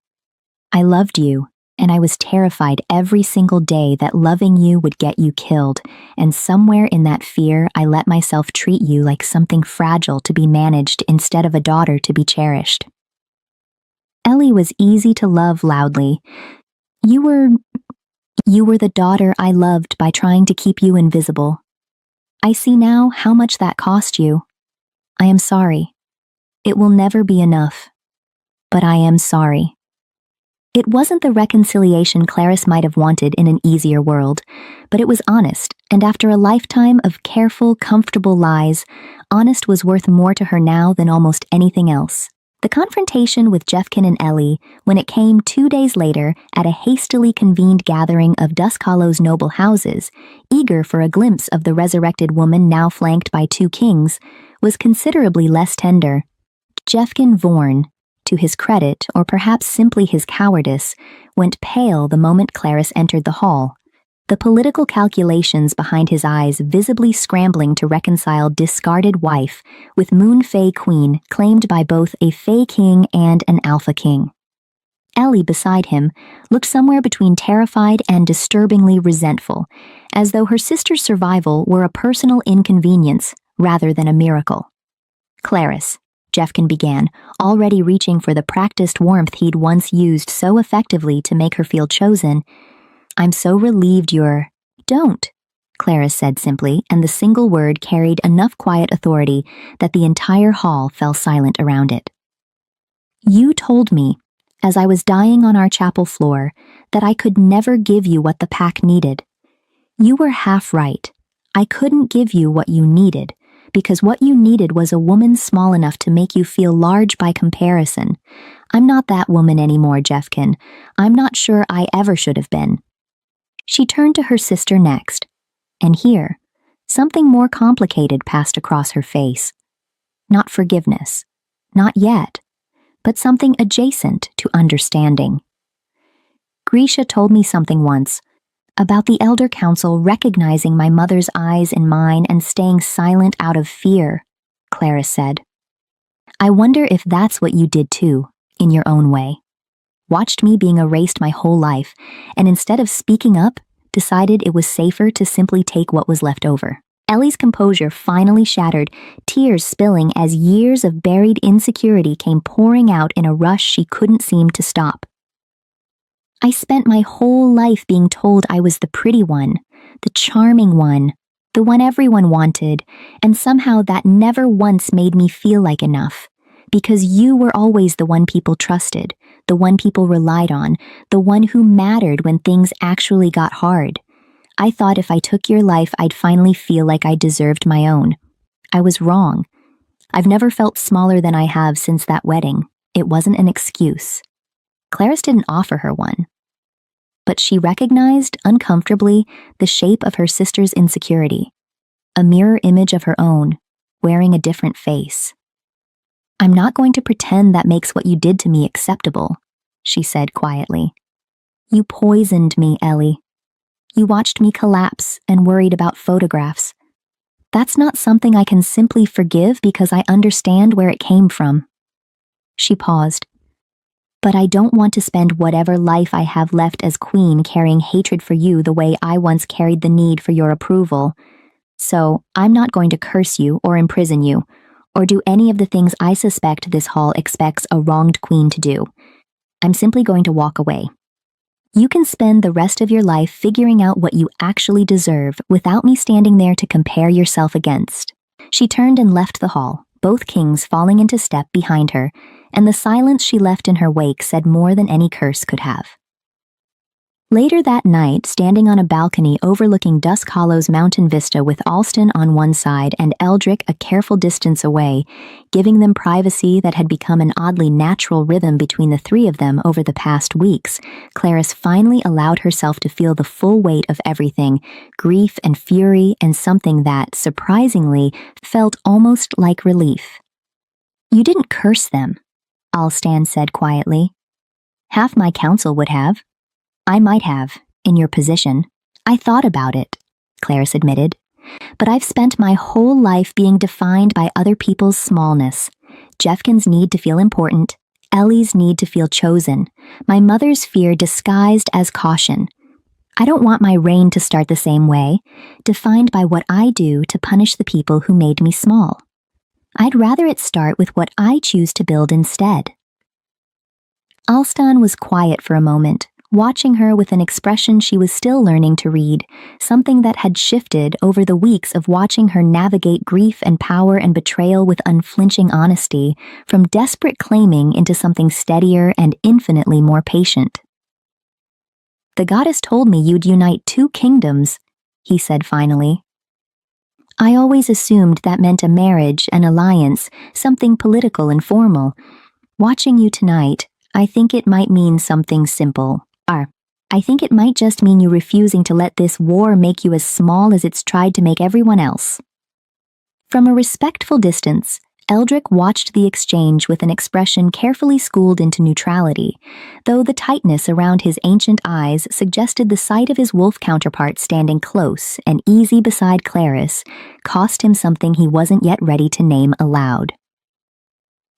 I loved you, and I was terrified every single day that loving you would get you killed, and somewhere in that fear I let myself treat you like something fragile to be managed instead of a daughter to be cherished." Ellie was easy to love loudly. You were the daughter I loved by trying to keep you invisible. I see now how much that cost you. I am sorry. It will never be enough. But I am sorry." It wasn't the reconciliation Clarys might have wanted in an easier world, but it was honest, and after a lifetime of careful, comfortable lies, honest was worth more to her now than almost anything else. The confrontation with Jeffkin and Ellie, when it came 2 days later at a hastily convened gathering of Dusk Hollow's noble houses, eager for a glimpse of the resurrected woman now flanked by 2 kings, was considerably less tender. Jeffkin Vorn, to his credit, or perhaps simply his cowardice, went pale the moment Clarys entered the hall, the political calculations behind his eyes visibly scrambling to reconcile discarded wife with Moon Fae Queen claimed by both a Fae King and an Alpha King. Ellie, beside him, looked somewhere between terrified and disturbingly resentful, as though her sister's survival were a personal inconvenience rather than a miracle. "Clarys," Jeffkin began, already reaching for the practiced warmth he'd once used so effectively to make her feel chosen, "I'm so relieved you're—" "Don't," Clarys said simply, and the single word carried enough quiet authority that the entire hall fell silent around it. "You told me, as I was dying on our chapel floor, that I could never give you what the pack needed. You were half right. I couldn't give you what you needed, because what you needed was a woman small enough to make you feel large by comparison. I'm not that woman anymore, Jeffkin. I'm not sure I ever should have been." She turned to her sister next, and here, something more complicated passed across her face. Not forgiveness, not yet, but something adjacent to understanding. "Grisha told me something once, about the Elder Council recognizing my mother's eyes in mine and staying silent out of fear," Clarys said. "I wonder if that's what you did too, in your own way. Watched me being erased my whole life, and instead of speaking up, decided it was safer to simply take what was left over." Ellie's composure finally shattered, tears spilling as years of buried insecurity came pouring out in a rush she couldn't seem to stop. "I spent my whole life being told I was the pretty one, the charming one, the one everyone wanted, and somehow that never once made me feel like enough, because you were always the one people trusted, the one people relied on, the one who mattered when things actually got hard. I thought if I took your life, I'd finally feel like I deserved my own. I was wrong. I've never felt smaller than I have since that wedding. It wasn't an excuse. Clarice didn't offer her one. But she recognized, uncomfortably, the shape of her sister's insecurity, a mirror image of her own, wearing a different face. I'm not going to pretend that makes what you did to me acceptable, she said quietly. You poisoned me, Ellie. You watched me collapse and worried about photographs. That's not something I can simply forgive because I understand where it came from. She paused. But I don't want to spend whatever life I have left as queen carrying hatred for you the way I once carried the need for your approval. So I'm not going to curse you or imprison you, or do any of the things I suspect this hall expects a wronged queen to do. I'm simply going to walk away. You can spend the rest of your life figuring out what you actually deserve without me standing there to compare yourself against. She turned and left the hall, both kings falling into step behind her, and the silence she left in her wake said more than any curse could have. Later that night, standing on a balcony overlooking Dusk Hollow's mountain vista with Alston on one side and Eldrick a careful distance away, giving them privacy that had become an oddly natural rhythm between the three of them over the past weeks, Clarice finally allowed herself to feel the full weight of everything, grief and fury and something that, surprisingly, felt almost like relief. You didn't curse them, Alston said quietly. Half my council would have. I might have, in your position. I thought about it, Clarice admitted. But I've spent my whole life being defined by other people's smallness. Jeffkin's need to feel important, Ellie's need to feel chosen, my mother's fear disguised as caution. I don't want my reign to start the same way, defined by what I do to punish the people who made me small. I'd rather it start with what I choose to build instead. Alston was quiet for a moment, watching her with an expression she was still learning to read, something that had shifted over the weeks of watching her navigate grief and power and betrayal with unflinching honesty, from desperate claiming into something steadier and infinitely more patient. The goddess told me you'd unite 2 kingdoms, he said finally. I always assumed that meant a marriage, an alliance, something political and formal. Watching you tonight, I think it might mean something simple. I think it might just mean you refusing to let this war make you as small as it's tried to make everyone else. From a respectful distance, Eldrick watched the exchange with an expression carefully schooled into neutrality, though the tightness around his ancient eyes suggested the sight of his wolf counterpart standing close and easy beside Clarice cost him something he wasn't yet ready to name aloud.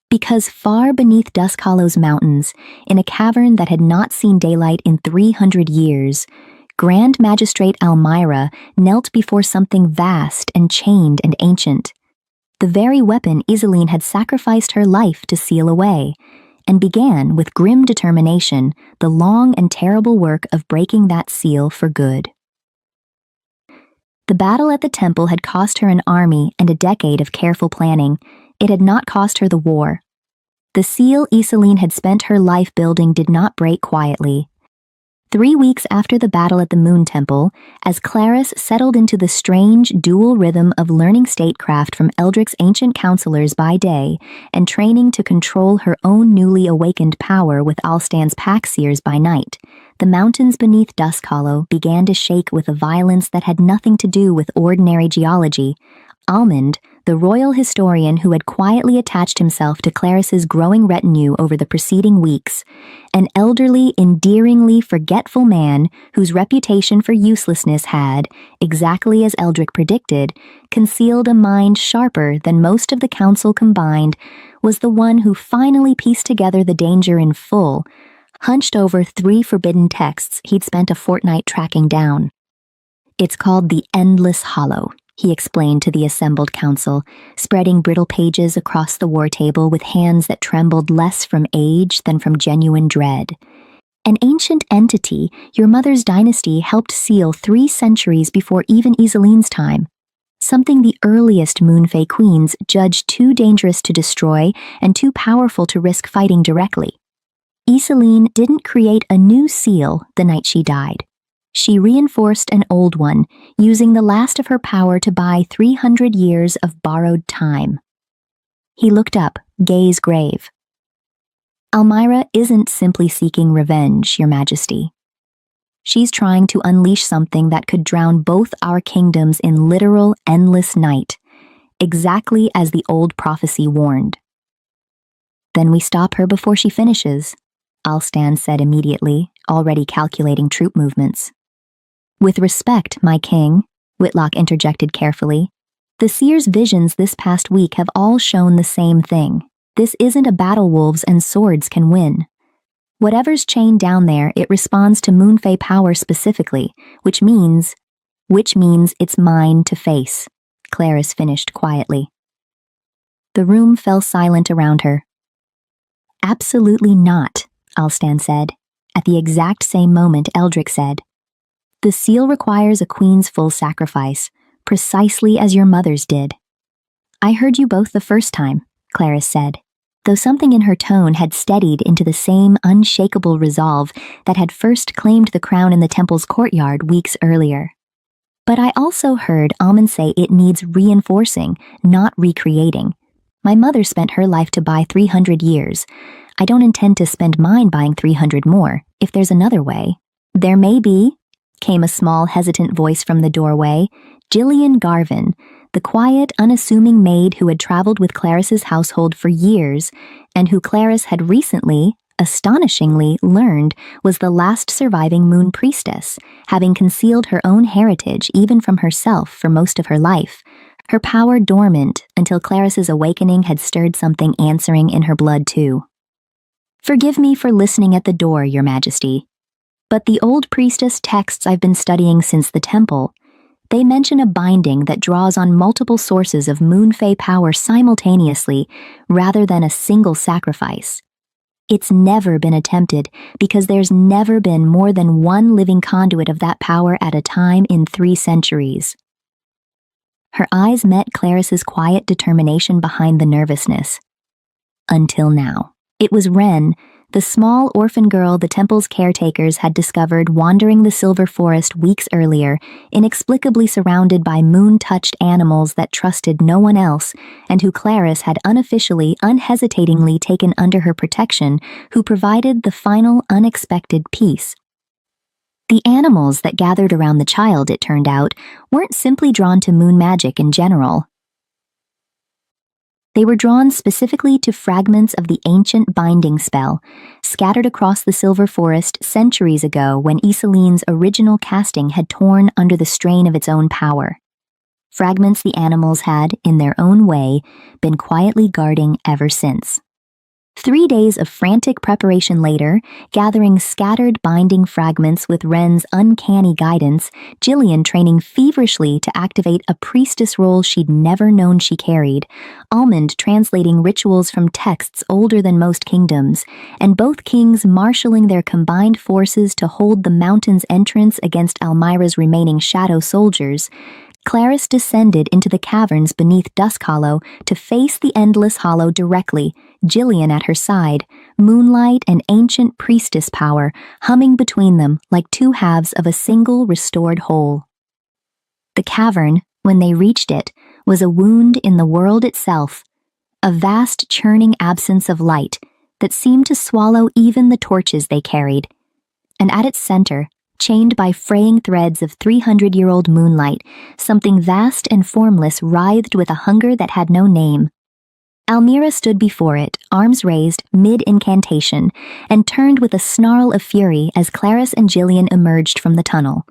Because far beneath Dusk Hollow's mountains, in a cavern that had not seen daylight in 300 years, Grand Magistrate Almyra knelt before something vast and chained and ancient, the very weapon Iseline had sacrificed her life to seal away, and began with grim determination the long and terrible work of breaking that seal for good. The battle at the temple had cost her an army and a decade of careful planning. It had not cost her the war. The seal Iseline had spent her life building did not break quietly. 3 weeks after the battle at the Moon Temple, as Clarice settled into the strange dual rhythm of learning statecraft from Eldrick's ancient counselors by day and training to control her own newly awakened power with Alstan's pack-seers by night, the mountains beneath Dusk Hollow began to shake with a violence that had nothing to do with ordinary geology. Almond, the royal historian who had quietly attached himself to Clarice's growing retinue over the preceding weeks, an elderly, endearingly forgetful man whose reputation for uselessness had, exactly as Eldrick predicted, concealed a mind sharper than most of the council combined, was the one who finally pieced together the danger in full, hunched over 3 forbidden texts he'd spent a fortnight tracking down. It's called the Endless Hollow, he explained to the assembled council, spreading brittle pages across the war table with hands that trembled less from age than from genuine dread. An ancient entity your mother's dynasty helped seal 3 centuries before even Iseline's time. Something the earliest Moonfey queens judged too dangerous to destroy and too powerful to risk fighting directly. Iseline didn't create a new seal the night she died. She reinforced an old one, using the last of her power to buy 300 years of borrowed time. He looked up, gaze grave. Almyra isn't simply seeking revenge, Your Majesty. She's trying to unleash something that could drown both our kingdoms in literal, endless night, exactly as the old prophecy warned. Then we stop her before she finishes, Alstan said immediately, already calculating troop movements. With respect, my king, Whitlock interjected carefully, the seer's visions this past week have all shown the same thing. This isn't a battle wolves and swords can win. Whatever's chained down there, it responds to Moonfey power specifically, which means it's mine to face, Clarice finished quietly. The room fell silent around her. Absolutely not, Alstan said. At the exact same moment, Eldrick said, the seal requires a queen's full sacrifice, precisely as your mother's did. I heard you both the first time, Clarice said, though something in her tone had steadied into the same unshakable resolve that had first claimed the crown in the temple's courtyard weeks earlier. But I also heard Almond say it needs reinforcing, not recreating. My mother spent her life to buy 300 years. I don't intend to spend mine buying 300 more, if there's another way. There may be, came a small, hesitant voice from the doorway. Jillian Garvin, the quiet, unassuming maid who had traveled with Clarice's household for years, and who Clarice had recently, astonishingly, learned was the last surviving moon priestess, having concealed her own heritage even from herself for most of her life, her power dormant until Clarice's awakening had stirred something answering in her blood too. Forgive me for listening at the door, Your Majesty, but the old priestess texts I've been studying since the temple, they mention a binding that draws on multiple sources of Moonfey power simultaneously rather than a single sacrifice. It's never been attempted because there's never been more than one living conduit of that power at a time in 3 centuries. Her eyes met Clarice's quiet determination behind the nervousness. Until now. It was Wren, the small orphan girl the temple's caretakers had discovered wandering the Silver Forest weeks earlier, inexplicably surrounded by moon-touched animals that trusted no one else, and who Clarice had unofficially, unhesitatingly taken under her protection, who provided the final, unexpected peace. The animals that gathered around the child, it turned out, weren't simply drawn to moon magic in general. They were drawn specifically to fragments of the ancient binding spell, scattered across the Silver Forest centuries ago when Isaline's original casting had torn under the strain of its own power. Fragments the animals had, in their own way, been quietly guarding ever since. 3 days of frantic preparation later, gathering scattered binding fragments with Wren's uncanny guidance, Jillian training feverishly to activate a priestess role she'd never known she carried, Almond translating rituals from texts older than most kingdoms, and both kings marshalling their combined forces to hold the mountain's entrance against Almyra's remaining shadow soldiers, Clarice descended into the caverns beneath Dusk Hollow to face the Endless Hollow directly, Jillian at her side, moonlight and ancient priestess power humming between them like 2 halves of a single restored whole. The cavern, when they reached it, was a wound in the world itself, a vast churning absence of light that seemed to swallow even the torches they carried. And at its center, chained by fraying threads of 300-year-old moonlight, something vast and formless writhed with a hunger that had no name. Almyra stood before it, arms raised, mid-incantation, and turned with a snarl of fury as Clarice and Jillian emerged from the tunnel.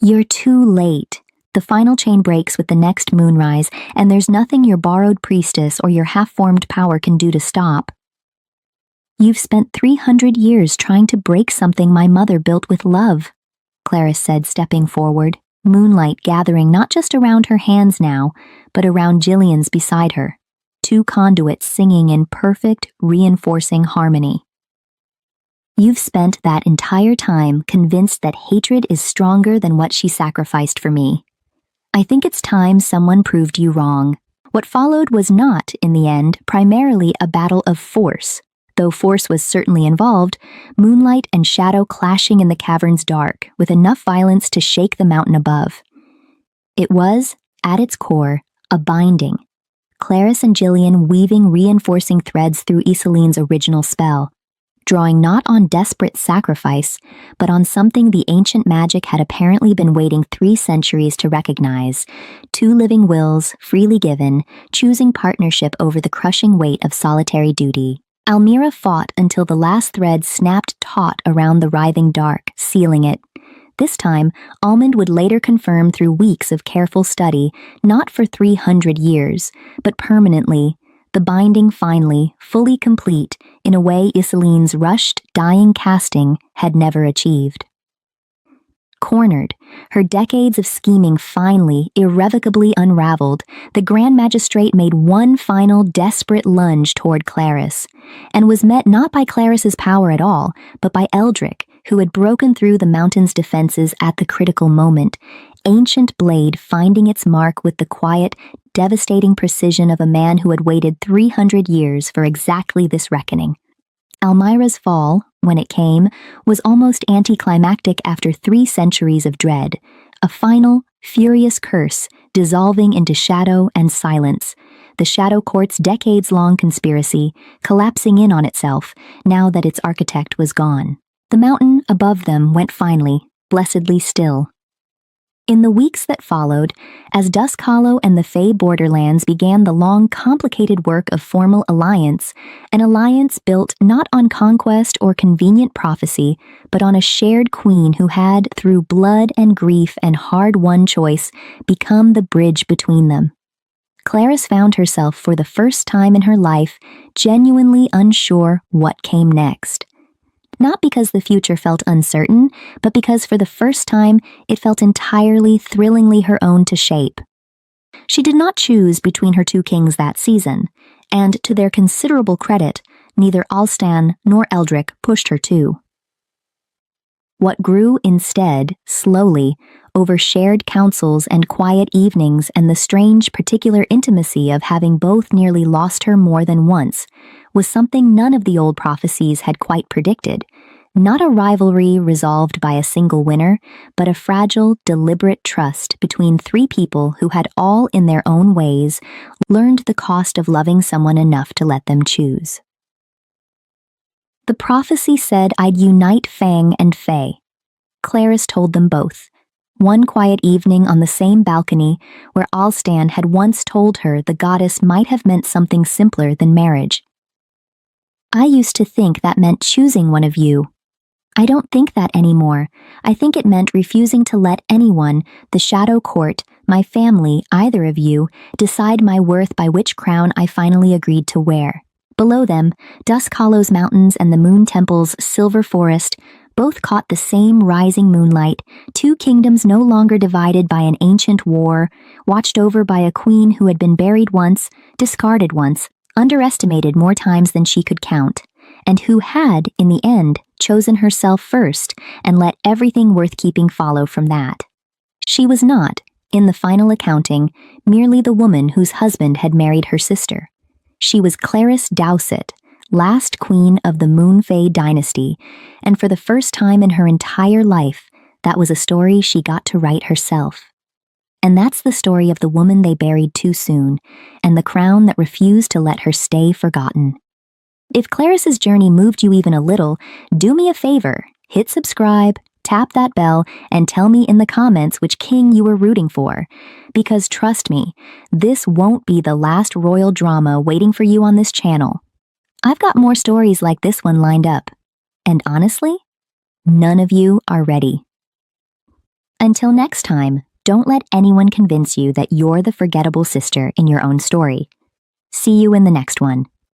You're too late. The final chain breaks with the next moonrise, and there's nothing your borrowed priestess or your half-formed power can do to stop. You've spent 300 years trying to break something my mother built with love, Clarice said, stepping forward, moonlight gathering not just around her hands now, but around Jillian's beside her, 2 conduits singing in perfect, reinforcing harmony. You've spent that entire time convinced that hatred is stronger than what she sacrificed for me. I think it's time someone proved you wrong. What followed was not, in the end, primarily a battle of force, Though force was certainly involved, moonlight and shadow clashing in the cavern's dark with enough violence to shake the mountain above. It was, at its core, a binding. Clarisse and Gillian weaving reinforcing threads through Isoline's original spell, drawing not on desperate sacrifice, but on something the ancient magic had apparently been waiting 3 centuries to recognize: 2 living wills, freely given, choosing partnership over the crushing weight of solitary duty. Almira fought until the last thread snapped taut around the writhing dark, sealing it. This time, Almond would later confirm through weeks of careful study, not for 300 years, but permanently, the binding finally, fully complete, in a way Isoline's rushed, dying casting had never achieved. Cornered, her decades of scheming finally, irrevocably unraveled, the Grand Magistrate made one final desperate lunge toward Clarisse, and was met not by Clarisse's power at all, but by Eldric, who had broken through the mountain's defenses at the critical moment, ancient blade finding its mark with the quiet, devastating precision of a man who had waited 300 years for exactly this reckoning. Almira's fall, when it came, was almost anticlimactic after 3 centuries of dread, a final, furious curse dissolving into shadow and silence, the Shadow Court's decades-long conspiracy collapsing in on itself now that its architect was gone. The mountain above them went finally, blessedly still. In the weeks that followed, as Dusk Hollow and the Fey borderlands began the long, complicated work of formal alliance, an alliance built not on conquest or convenient prophecy, but on a shared queen who had, through blood and grief and hard-won choice, become the bridge between them. Clarisse found herself for the first time in her life genuinely unsure what came next. Not because the future felt uncertain, but because for the first time it felt entirely, thrillingly her own to shape. She did not choose between her 2 kings that season, and to their considerable credit, neither Alstan nor Eldric pushed her to. What grew instead, slowly, over shared councils and quiet evenings and the strange particular intimacy of having both nearly lost her more than once, was something none of the old prophecies had quite predicted. Not a rivalry resolved by a single winner, but a fragile, deliberate trust between 3 people who had all in their own ways learned the cost of loving someone enough to let them choose. The prophecy said I'd unite Fang and Faye. Clarisse told them both, one quiet evening on the same balcony where Alstan had once told her the goddess might have meant something simpler than marriage. I used to think that meant choosing one of you. I don't think that anymore. I think it meant refusing to let anyone, the Shadow Court, my family, either of you, decide my worth by which crown I finally agreed to wear. Below them, Dusk Hollow's mountains and the Moon Temple's silver forest both caught the same rising moonlight, 2 kingdoms no longer divided by an ancient war, watched over by a queen who had been buried once, discarded once, underestimated more times than she could count, and who had, in the end, chosen herself first and let everything worth keeping follow from that. She was not, in the final accounting, merely the woman whose husband had married her sister. She was Clarisse Dowsett, last queen of the Moonfey dynasty, and for the first time in her entire life, that was a story she got to write herself. And that's the story of the woman they buried too soon, and the crown that refused to let her stay forgotten. If Clarisse's journey moved you even a little, do me a favor, hit subscribe, tap that bell, and tell me in the comments which king you were rooting for. Because trust me, this won't be the last royal drama waiting for you on this channel. I've got more stories like this one lined up. And honestly, none of you are ready. Until next time, don't let anyone convince you that you're the forgettable sister in your own story. See you in the next one.